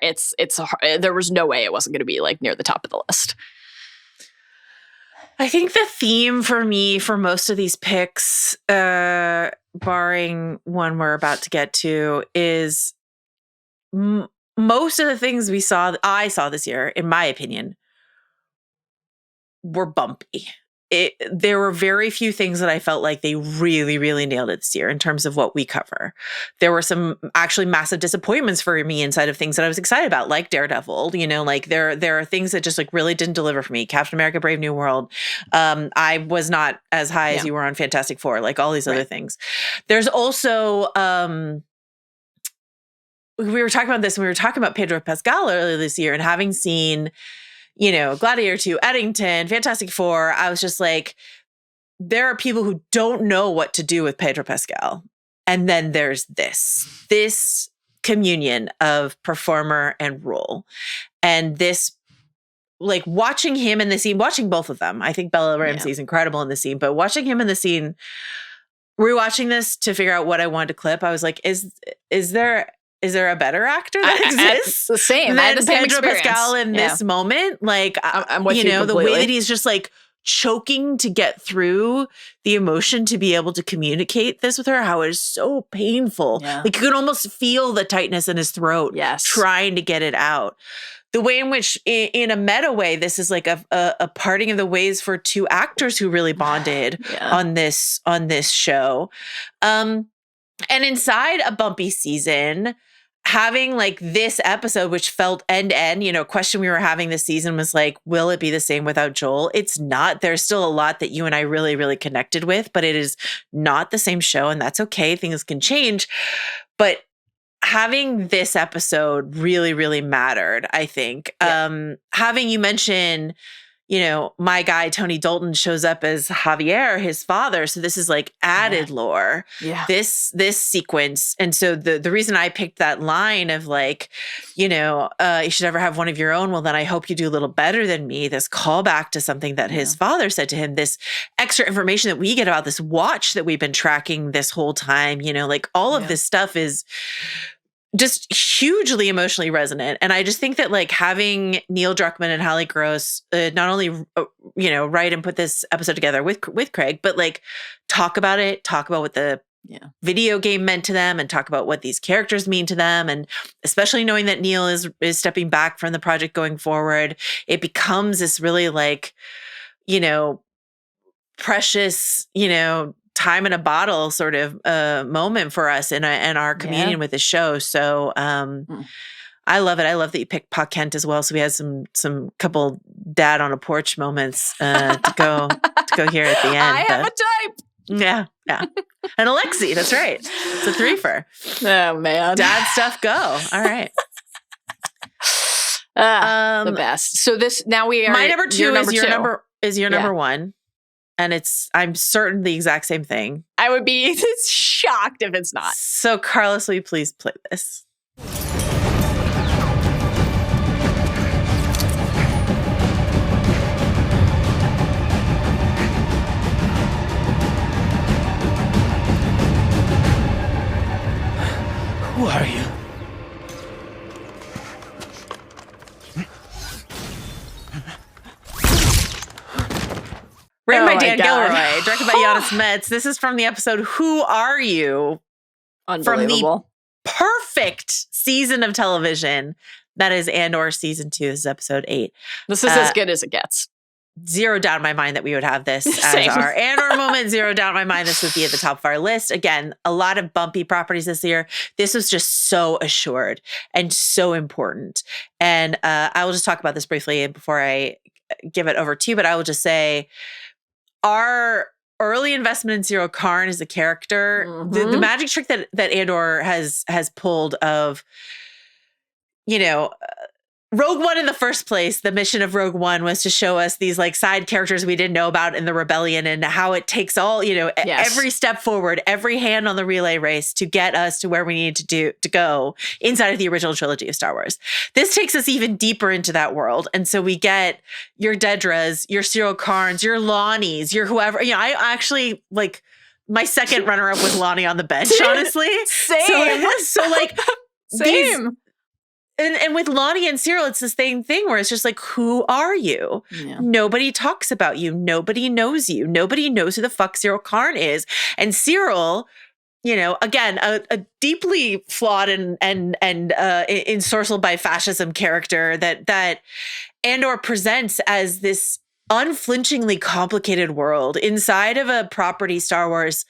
there was no way it wasn't going to be like near the top of the list. I think the theme for me for most of these picks, barring one we're about to get to, is most of the things I saw this year, in my opinion, were bumpy. There were very few things that I felt like they really, really nailed it this year in terms of what we cover. There were some actually massive disappointments for me inside of things that I was excited about, like Daredevil. Like there are things that just like really didn't deliver for me. Captain America: Brave New World. I was not as high as you were on Fantastic Four. Like all these other things. There's also we were talking about this when we were talking about Pedro Pascal earlier this year, and having seen Gladiator 2, Eddington, Fantastic Four, I was just like, there are people who don't know what to do with Pedro Pascal. And then there's this communion of performer and role. And this, like watching him in the scene, watching both of them. I think Bella Ramsey is incredible in the scene, but watching him in the scene rewatching this to figure out what I wanted to clip, I was like, is there a better actor that exists? The same. Than I had the same Pedro experience. Pascal in this moment? Like, I'm with you know, the completely. way that he's just like choking to get through the emotion to be able to communicate this with her, how it is so painful. Yeah. Like you can almost feel the tightness in his throat, trying to get it out. The way in which, in a meta way, this is like a parting of the ways for two actors who really bonded on this show. And inside a bumpy season, having like this episode, which felt end to end, you know, question we were having this season was like, will it be the same without Joel? It's not. There's still a lot that you and I really, really connected with, but it is not the same show, and that's okay. Things can change. But having this episode really, really mattered, I think. Yeah. Having you mention, you know, my guy, Tony Dalton, shows up as Javier, his father. So this is like added lore, this sequence. And so the reason I picked that line of like, you know, you should ever have one of your own. Well, then I hope you do a little better than me. This callback to something that his father said to him, this extra information that we get about this watch that we've been tracking this whole time, you know, like all of this stuff is just hugely emotionally resonant. And I just think that like having Neil Druckmann and Hallie Gross not only, you know, write and put this episode together with Craig, but like talk about what the video game meant to them and talk about what these characters mean to them. And especially knowing that Neil is stepping back from the project going forward, it becomes this really like, you know, precious, you know, time in a bottle sort of moment for us in our communion with the show. So I love it. I love that you picked Pa Kent as well. So we had some couple dad on a porch moments to go here at the end. I have a type. Yeah. And Alexi, that's right. It's a threefer. Oh man. Dad stuff, go. All right. The best. So this now we are my number two is your number one. And I'm certain the exact same thing. I would be shocked if it's not. So, Carlos, will you please play this? Who are you? Written by Dan Gilroy, directed by Giannis Metz. This is from the episode Who Are You? Unbelievable. From the perfect season of television that is Andor Season 2. This is episode 8. This is as good as it gets. Zero doubt in my mind that we would have this as our Andor moment. Zero doubt in my mind this would be at the top of our list. Again, a lot of bumpy properties this year. This was just so assured and so important. And I will just talk about this briefly before I give it over to you, but I will just say, our early investment in Cyril Karn as a character, the magic trick that Andor has pulled of, you know, Rogue One in the first place, the mission of Rogue One was to show us these like side characters we didn't know about in the rebellion and how it takes all, you know, every step forward, every hand on the relay race to get us to where we need to go inside of the original trilogy of Star Wars. This takes us even deeper into that world. And so we get your Dedras, your Cyril Karns, your Lonnies, your whoever, you know, I actually like my second runner up was Lonnie on the bench, honestly. Same. So like same. And with Lonnie and Cyril, it's the same thing where it's just like, who are you? Yeah. Nobody talks about you. Nobody knows you. Nobody knows who the fuck Cyril Karn is. And Cyril, you know, again, a deeply flawed and ensorcelled by fascism character that Andor presents as this unflinchingly complicated world inside of a property, Star Wars,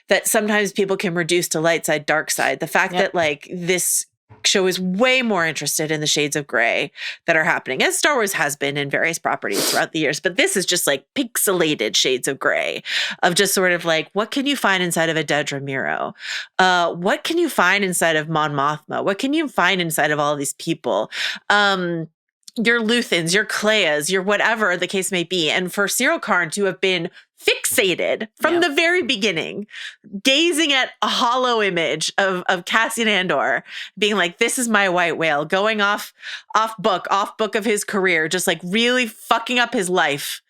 that sometimes people can reduce to light side, dark side. The fact that like this show is way more interested in the shades of gray that are happening, as Star Wars has been in various properties throughout the years. But this is just like pixelated shades of gray of just sort of like, what can you find inside of a Dedra Miro? What can you find inside of Mon Mothma? What can you find inside of all of these people? Your Luthans, your Cleas, your whatever the case may be. And for Cyril Karn to have been fixated from the very beginning, gazing at a hollow image of Cassian Andor, being like, this is my white whale, going off book of his career, just like really fucking up his life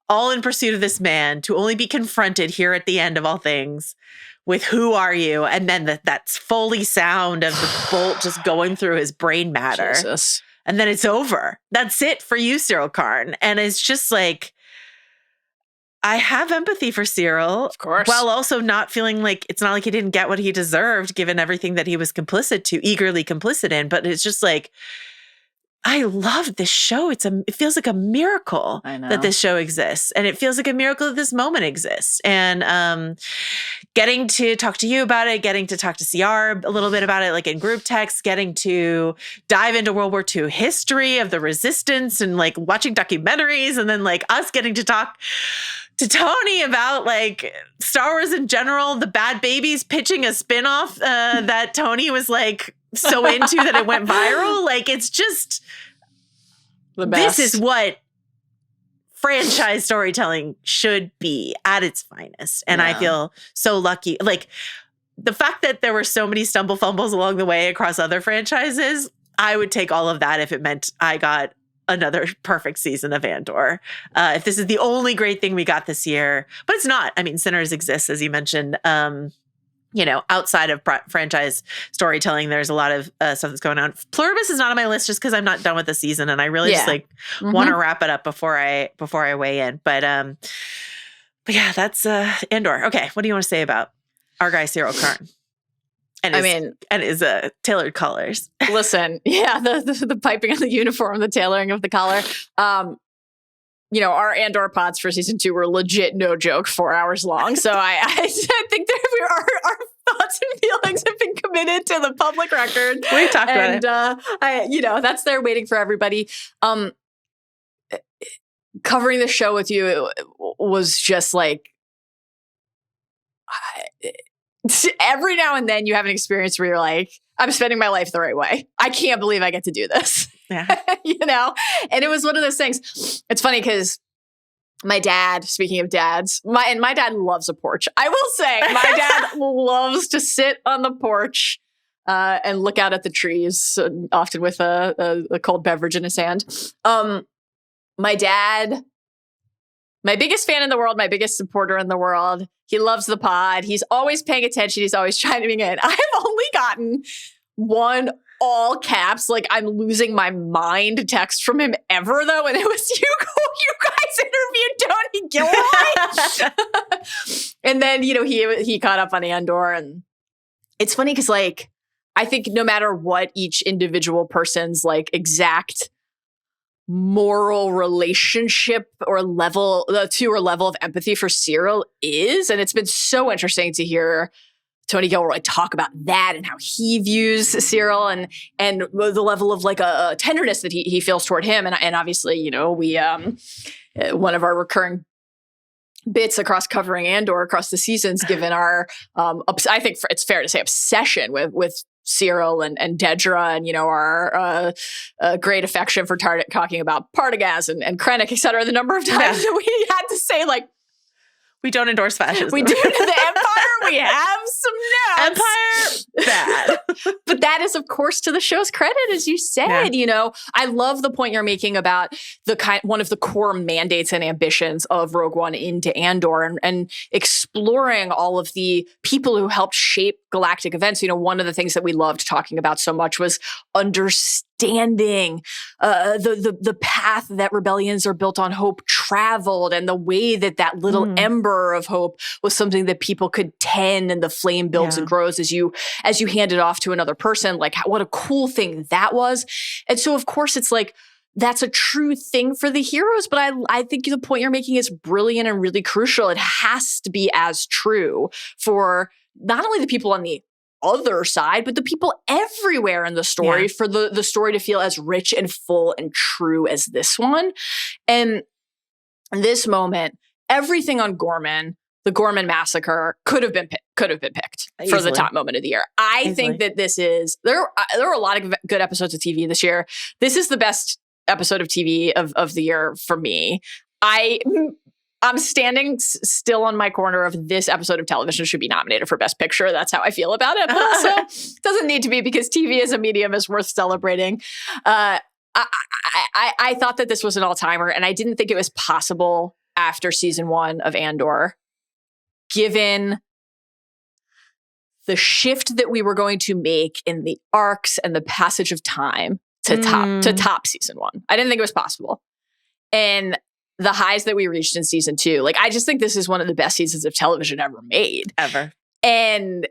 all in pursuit of this man, to only be confronted here at the end of all things with who are you? And then that Foley sound of the bolt just going through his brain matter. Jesus. And then it's over. That's it for you, Cyril Karn. And it's just like, I have empathy for Cyril. Of course. While also not feeling like, it's not like he didn't get what he deserved given everything that he was eagerly complicit in. But it's just like, I love this show. It feels like a miracle that this show exists. And it feels like a miracle that this moment exists. And getting to talk to you about it, getting to talk to CR a little bit about it, like in group text, getting to dive into World War II history of the resistance and like watching documentaries, and then like us getting to talk to Tony about like Star Wars in general, the Bad Babies pitching a spinoff that Tony was like so into that it went viral. Like, it's just the best. This is what franchise storytelling should be at its finest. And I feel so lucky. Like, the fact that there were so many stumble fumbles along the way across other franchises, I would take all of that if it meant I got another perfect season of Andor. If this is the only great thing we got this year, but it's not. I mean, Sinners exists, as you mentioned. Outside of franchise storytelling, there's a lot of stuff that's going on. Pluribus is not on my list just because I'm not done with the season, and I really just want to wrap it up before I weigh in. But yeah, that's Andor. Okay, what do you want to say about our guy Cyril Karn? And his tailored collars. Listen, the piping on the uniform, the tailoring of the collar. Our Andor pods for season 2 were legit, no joke, 4 hours long. So I think that our thoughts and feelings have been committed to the public record. We talked about it. That's there waiting for everybody. Covering the show with you was just like, every now and then you have an experience where you're like, I'm spending my life the right way. I can't believe I get to do this. Yeah. And it was one of those things. It's funny because my dad, speaking of dads, my dad loves a porch. I will say my dad loves to sit on the porch and look out at the trees, often with a cold beverage in his hand. My dad, my biggest fan in the world, my biggest supporter in the world. He loves the pod. He's always paying attention. He's always chiming in. I've only gotten one all caps, like I'm losing my mind text from him ever, though. And it was, you guys interviewed Tony Gilroy. And then, he caught up on Andor. And it's funny because, like, I think no matter what each individual person's, like, exact moral relationship or level of empathy for Cyril is, and it's been so interesting to hear Tony Gilroy talk about that and how he views Cyril and the level of like a tenderness that he feels toward him. And obviously, we one of our recurring bits across covering Andor across the seasons, given our I think it's fair to say obsession with Cyril and Dedra, and our great affection for talking about Partagaz and Krennic, et cetera. The number of times that we had to say, like, we don't endorse fascism. We do to the Empire. We have some notes. Empire, bad. But that is, of course, to the show's credit, as you said. Yeah. I love the point you're making about one of the core mandates and ambitions of Rogue One into Andor, and exploring all of the people who helped shape galactic events. One of the things that we loved talking about so much was understanding the path that rebellions are built on hope traveled, and the way that little ember of hope was something that people could tend, and the flame builds and grows as you hand it off to another person. Like, what a cool thing that was. And so, of course, it's like, that's a true thing for the heroes, but I think the point you're making is brilliant and really crucial. It has to be as true for not only the people on the other side, but the people everywhere in the story, for the story to feel as rich and full and true as this one. And this moment, everything on Gorman, the Gorman massacre, could have been picked for the top moment of the year. I think that this is, there are a lot of good episodes of TV this year. This is the best episode of TV of the year for me. I'm standing still on my corner of this episode of television should be nominated for Best Picture. That's how I feel about it. But also, it doesn't need to be, because TV as a medium is worth celebrating. I thought that this was an all-timer, and I didn't think it was possible after season 1 of Andor, given the shift that we were going to make in the arcs and the passage of time to top season 1. I didn't think it was possible. And the highs that we reached in season 2, like, I just think this is one of the best seasons of television ever made. Ever. And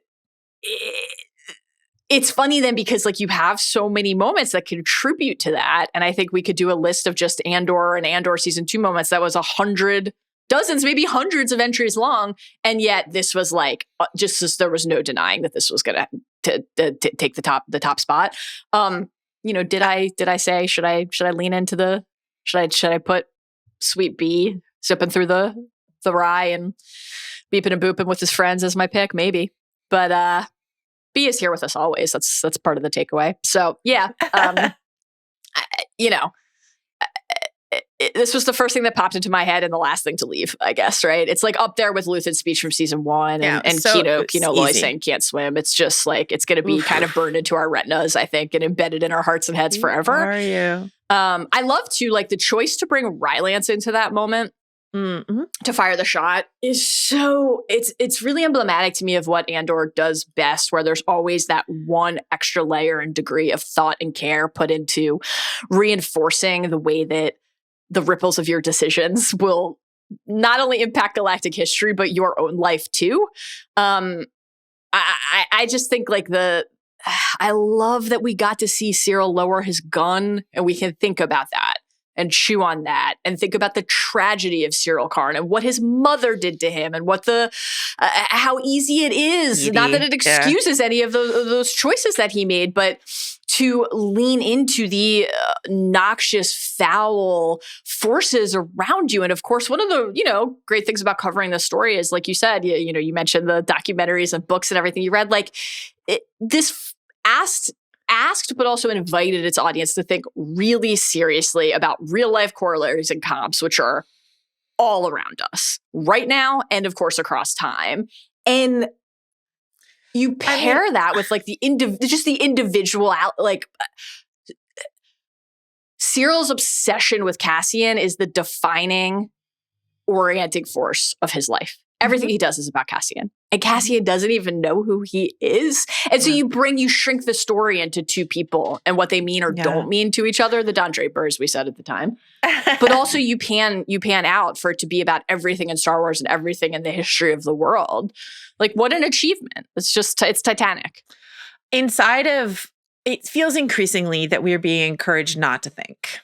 it's funny then because, like, you have so many moments that contribute to that. And I think we could do a list of just Andor and Andor season 2 moments that was 100, dozens, maybe hundreds of entries long. And yet this was like, just as there was no denying that this was going to take the top spot. Did I say, should I lean into should I put Sweet B sipping through the rye and beeping and booping with his friends as my pick? Maybe. But B is here with us always. That's part of the takeaway. So yeah, this was the first thing that popped into my head and the last thing to leave, I guess, right? It's like up there with Luthen's speech from season 1 and so Kino Loy saying can't swim. It's just like, it's going to be kind of burned into our retinas, I think, and embedded in our hearts and heads forever. Are you? I love too, like, the choice to bring Rylance into that moment to fire the shot is so, it's really emblematic to me of what Andor does best, where there's always that one extra layer and degree of thought and care put into reinforcing the way that the ripples of your decisions will not only impact galactic history, but your own life too. I just think, like, I love that we got to see Cyril lower his gun, and we can think about that and chew on that and think about the tragedy of Cyril Karn and what his mother did to him and what how easy it is. Not that it excuses any of those choices that he made, but to lean into the noxious, foul forces around you. And of course, one of the, great things about covering this story is, like you said, you mentioned the documentaries and books and everything you read, like this asked, but also invited its audience to think really seriously about real life corollaries and comps, which are all around us right now. And of course, across time. And you pair that with, like, the individual, like, Cyril's obsession with Cassian is the defining, orienting force of his life. Everything he does is about Cassian. And Cassian doesn't even know who he is. And so you shrink the story into two people and what they mean or don't mean to each other, the Don Draper, as we said at the time. But also you pan out for it to be about everything in Star Wars and everything in the history of the world. Like, what an achievement. It's titanic. Inside of, it feels increasingly that we are being encouraged not to think.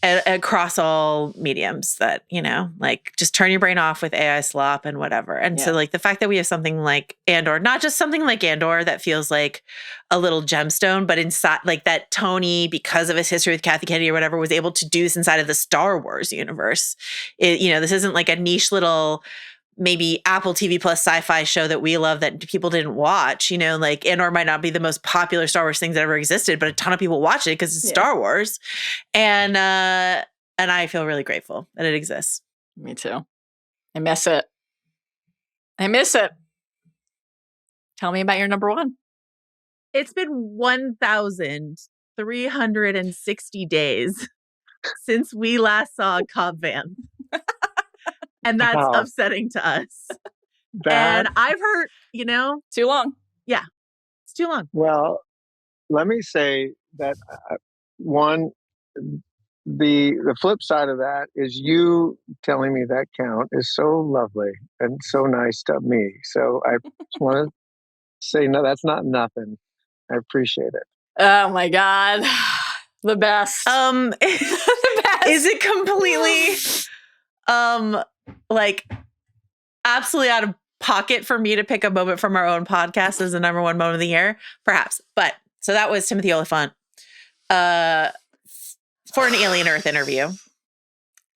Across all mediums, that, like, just turn your brain off with AI slop and whatever. And so, like, the fact that we have something like Andor, not just something like Andor that feels like a little gemstone, but inside, like, that Tony, because of his history with Kathy Kennedy or whatever, was able to do this inside of the Star Wars universe. This isn't like a niche little, maybe Apple TV Plus sci-fi show that we love that people didn't watch. Like, Andor might not be the most popular Star Wars thing that ever existed, but a ton of people watch it because it's Star Wars. And I feel really grateful that it exists. Me too. I miss it. Tell me about your number one. It's been 1,360 days since we last saw Cobb Vanth. And that's upsetting to us. And I've heard, too long. Yeah, it's too long. Well, let me say that one, the flip side of that is you telling me that count is so lovely and so nice to me. So I just want to say, no, that's not nothing. I appreciate it. Oh my God. The best. The best. Is it completely like absolutely out of pocket for me to pick a moment from our own podcast as the number one moment of the year? Perhaps. But so that was Timothy Oliphant for an Alien Earth interview.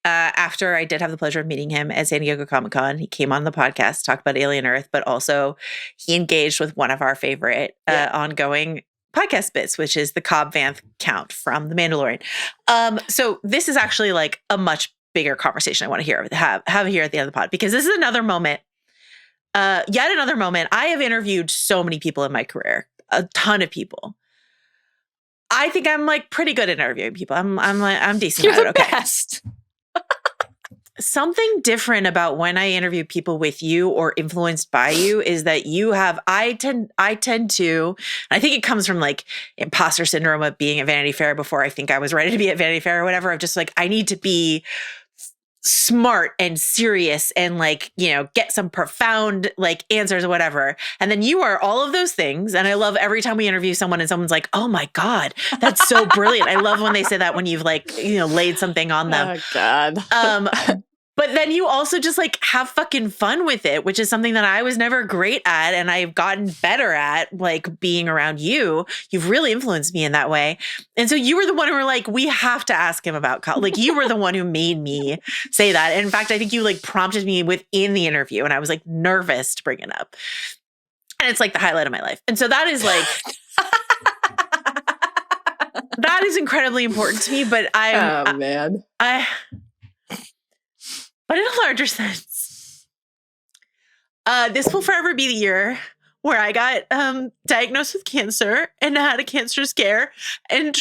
After I did have the pleasure of meeting him at San Diego Comic-Con, he came on the podcast, talked about Alien Earth, but also he engaged with one of our favorite ongoing podcast bits, which is the Cobb Vanth count from The Mandalorian. So this is actually like a much bigger conversation I want to have here at the end of the pod, because this is another moment, yet another moment. I have interviewed so many people in my career, a ton of people. I think I'm like pretty good at interviewing people. I'm decent. You're at it. The Okay. best. something different about when I interview people with you or influenced by you is that you have, I tend to, I think it comes from like imposter syndrome of being at Vanity Fair before I think I was ready to be at Vanity Fair or whatever. Of just like, I need to be smart and serious and like, get some profound like answers or whatever. And then you are all of those things. And I love every time we interview someone and someone's like, oh my God, that's so brilliant. I love when they say that when you've like, laid something on them. Oh God. But then you also just like have fucking fun with it, which is something that I was never great at. And I've gotten better at like being around you. You've really influenced me in that way. And so you were the one who were like, we have to ask him about college. Like you were the one who made me say that. And in fact, I think you like prompted me within the interview and I was like nervous to bring it up. And it's like the highlight of my life. And so that is like, that is incredibly important to me. But but in a larger sense, this will forever be the year where I got diagnosed with cancer and had a cancer scare and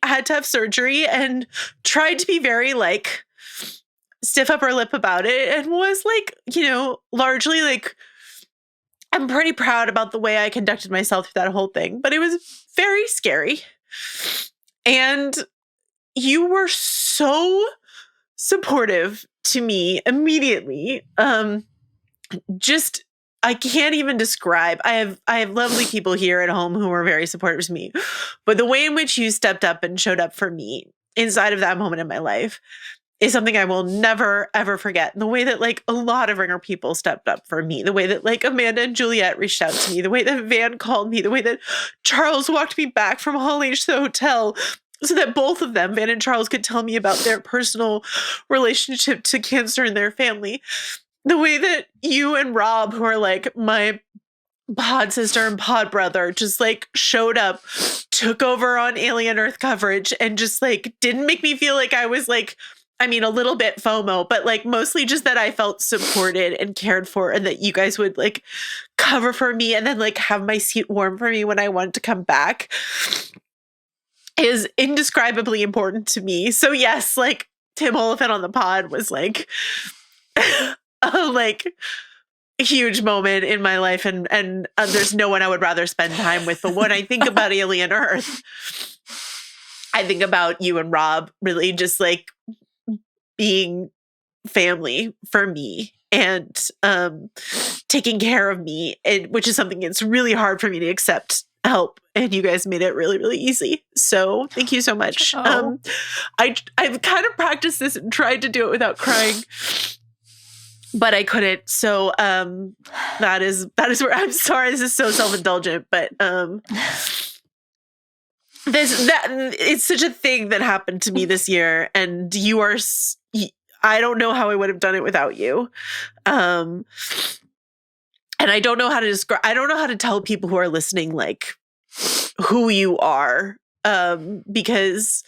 had to have surgery and tried to be very like stiff upper lip about it and was like, largely like, I'm pretty proud about the way I conducted myself through that whole thing, but it was very scary. And you were so supportive to me immediately. I can't even describe. I have lovely people here at home who are very supportive to me, but the way in which you stepped up and showed up for me inside of that moment in my life is something I will never, ever forget. The way that like a lot of Ringer people stepped up for me, the way that like Amanda and Juliet reached out to me, the way that Van called me, the way that Charles walked me back from Hall H to the hotel so that both of them, Van and Charles, could tell me about their personal relationship to cancer in their family. The way that you and Rob, who are like my pod sister and pod brother, just like showed up, took over on Alien Earth coverage and just like didn't make me feel like I was like, a little bit FOMO, but like mostly just that I felt supported and cared for and that you guys would like cover for me and then like have my seat warm for me when I wanted to come back is indescribably important to me. So yes, like Tim Oliphant on the pod was like a huge moment in my life and there's no one I would rather spend time with. But when I think about Alien Earth, I think about you and Rob really just like being family for me and taking care of me, which is something that's really hard for me to accept help, and you guys made it really, really easy. So thank you so much. I've kind of practiced this and tried to do it without crying, but I couldn't. So that is where I'm sorry. This is so self-indulgent, but it's such a thing that happened to me this year, and you are. I don't know how I would have done it without you. And I don't know how to describe, I don't know how to tell people who are listening, like, who you are, because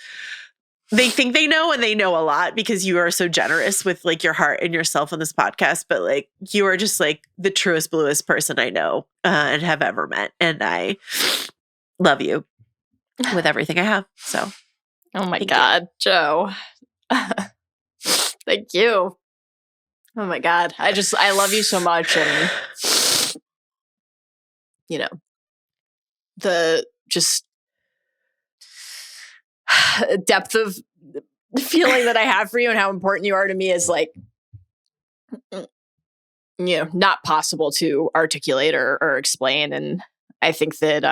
they think they know and they know a lot because you are so generous with, like, your heart and yourself on this podcast. But, like, you are just, like, the truest, bluest person I know and have ever met. And I love you with everything I have. So, oh my God, Joe. Thank you. Oh my God. I love you so much. And, the just depth of feeling that I have for you and how important you are to me is like, not possible to articulate or explain. And I think that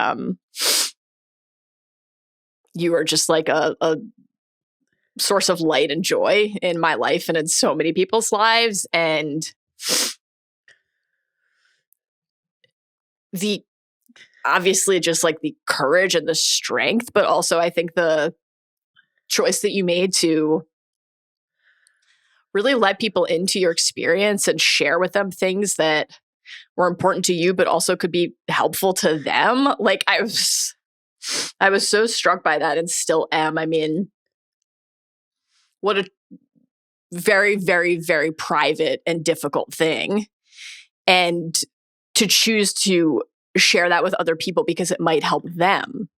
you are just like a source of light and joy in my life and in so many people's lives. And obviously just like the courage and the strength, but also I think the choice that you made to really let people into your experience and share with them things that were important to you, but also could be helpful to them. Like I was so struck by that and still am. I mean, what a very, very, very private and difficult thing. And to choose to share that with other people because it might help them.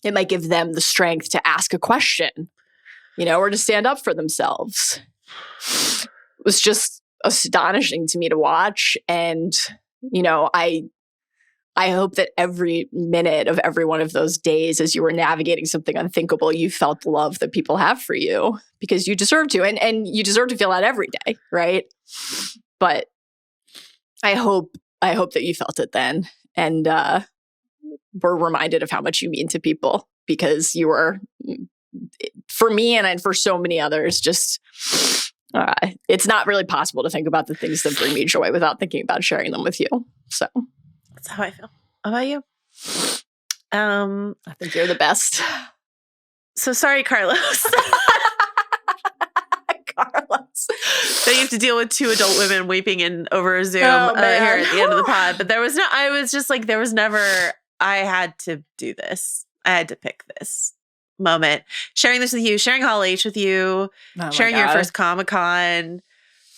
It might give them the strength to ask a question, or to stand up for themselves. was just astonishing to me to watch. And, you know, I hope that every minute of every one of those days as you were navigating something unthinkable, you felt the love that people have for you, because you deserve to. And you deserve to feel that every day, right? But I hope that you felt it then. And we're reminded of how much you mean to people, because you were, for me and for so many others, just it's not really possible to think about the things that bring me joy without thinking about sharing them with you. So that's how I feel. How about you? I think you're the best. So sorry, Carlos. Carlos. That you have to deal with two adult women weeping in over a Zoom here at the end of the pod. But I was just like, I had to do this. I had to pick this moment. Sharing this with you, sharing Hall H with you, sharing your first Comic-Con,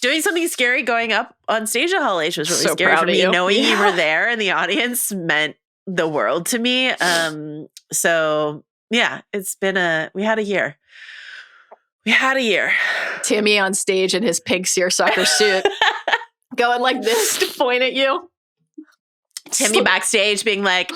doing something scary, going up on stage at Hall H was really scary for me. Knowing you were there in the audience meant the world to me. So yeah, we had a year. We had a year. Timmy on stage in his pink seersucker suit going like this to point at you. Timmy backstage being like,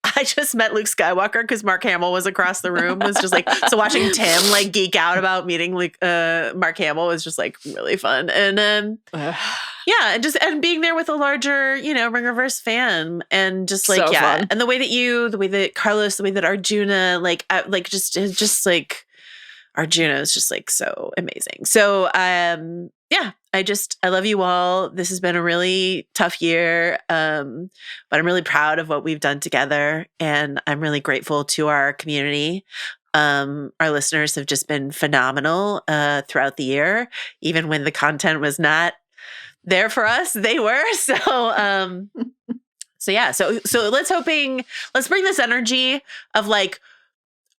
I just met Luke Skywalker because Mark Hamill was across the room. Was just like, so watching Tim like geek out about meeting Mark Hamill was just like really fun. And yeah, and being there with a larger, Ringerverse fan, and just like, so fun. And the way that Carlos, the way that Arjuna, just like Arjuna is just like so amazing. So yeah, I love you all. This has been a really tough year, but I'm really proud of what we've done together, and I'm really grateful to our community. Our listeners have just been phenomenal throughout the year, even when the content was not there for us. They were. So yeah. So let's bring this energy of like,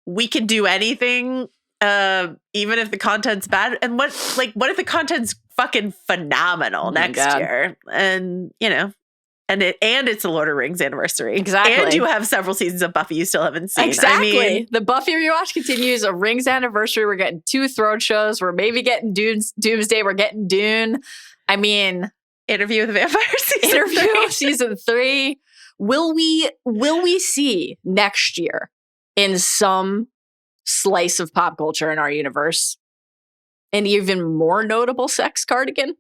we can do anything. Even if the content's bad, and what if the content's fucking phenomenal next year? And and it's the Lord of the Rings anniversary. Exactly. And you have several seasons of Buffy you still haven't seen. Exactly. The Buffy rewatch continues. A Rings anniversary. We're getting 2 throne shows. We're maybe getting Doomsday. We're getting Dune. I mean, Interview with the Vampire season 3. Will we see next year in some slice of pop culture in our universe an even more notable sex cardigan?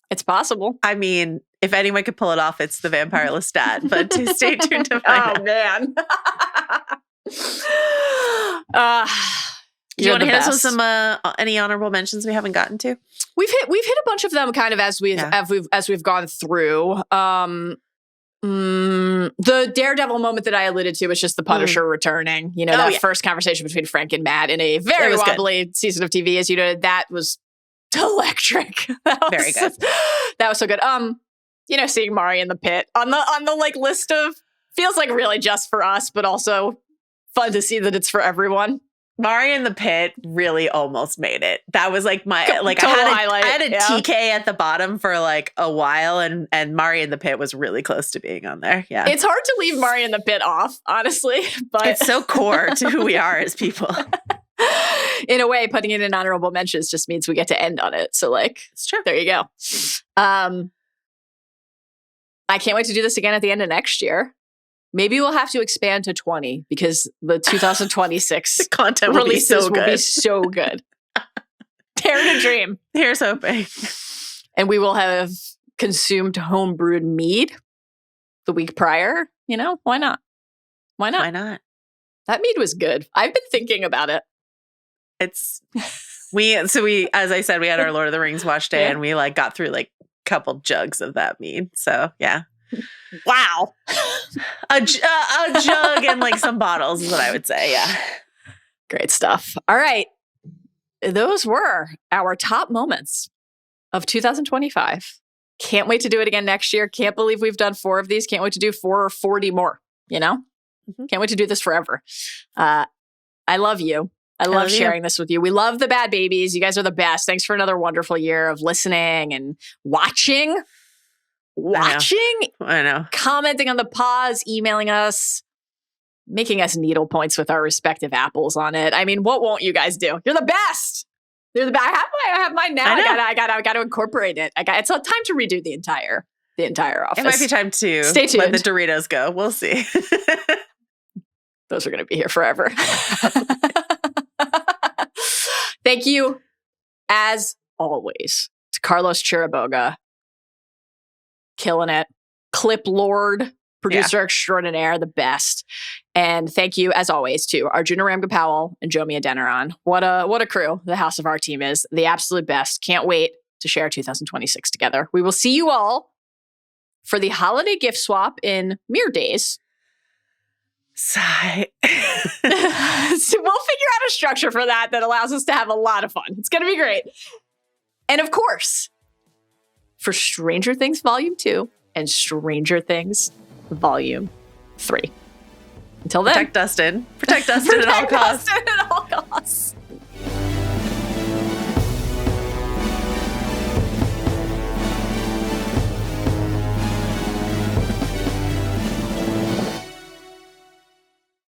It's possible. I mean, if anyone could pull it off, it's the Vampire Lestat, but stay tuned to find out. Man. Do you want to hit us with some any honorable mentions we haven't gotten to? We've hit a bunch of them kind of as we've gone through. The Daredevil moment that I alluded to was just the Punisher returning. First conversation between Frank and Matt in a very wobbly season of TV, as you know, that was electric. Very good. That was so good. Seeing Mari in the pit on the like list of, feels like really just for us, but also fun to see that it's for everyone. Mari in the pit really almost made it. That was like my like I had a TK at the bottom for like a while, and Mari in the pit was really close to being on there. Yeah, it's hard to leave Mari in the pit off, honestly, but it's so core to who we are as people. In a way, putting it in honorable mentions just means we get to end on it. So like, it's true. There you go. I can't wait to do this again at the end of next year. Maybe we'll have to expand to 20 because the 2026 the content releases will be so good. Dare to dream. Here's hoping. And we will have consumed homebrewed mead the week prior. Why not? Why not? That mead was good. I've been thinking about it. We as I said, we had our Lord of the Rings watch day, and we like got through like a couple jugs of that mead. So yeah. Wow. A jug and like some bottles is what I would say. Yeah. Great stuff. All right. Those were our top moments of 2025. Can't wait to do it again next year. Can't believe we've done 4 of these. Can't wait to do 4 or 40 more, Can't wait to do this forever. I love you. I love sharing this with you. We love the Bad Babies. You guys are the best. Thanks for another wonderful year of listening and watching. I know. Commenting on the pods, emailing us, making us needle points with our respective apples on it. I mean, what won't you guys do? You're the best. They're the best. I have mine now. I got to incorporate it. It's time to redo the entire office. It might be time to stay tuned. Let the Doritos go. We'll see. Those are going to be here forever. Thank you, as always, to Carlos Chiriboga. Killing it. Clip Lord, producer extraordinaire, the best. And thank you, as always, to Arjuna Ramgopowell and Jomi Adeniran. What a crew the House of Our team is. The absolute best. Can't wait to share 2026 together. We will see you all for the holiday gift swap in mere days. Sigh. So we'll figure out a structure for that allows us to have a lot of fun. It's going to be great. And of course, for Stranger Things Volume 2 and Stranger Things Volume 3. Until then. Protect Dustin. Protect Dustin at all costs. Protect Dustin at all costs.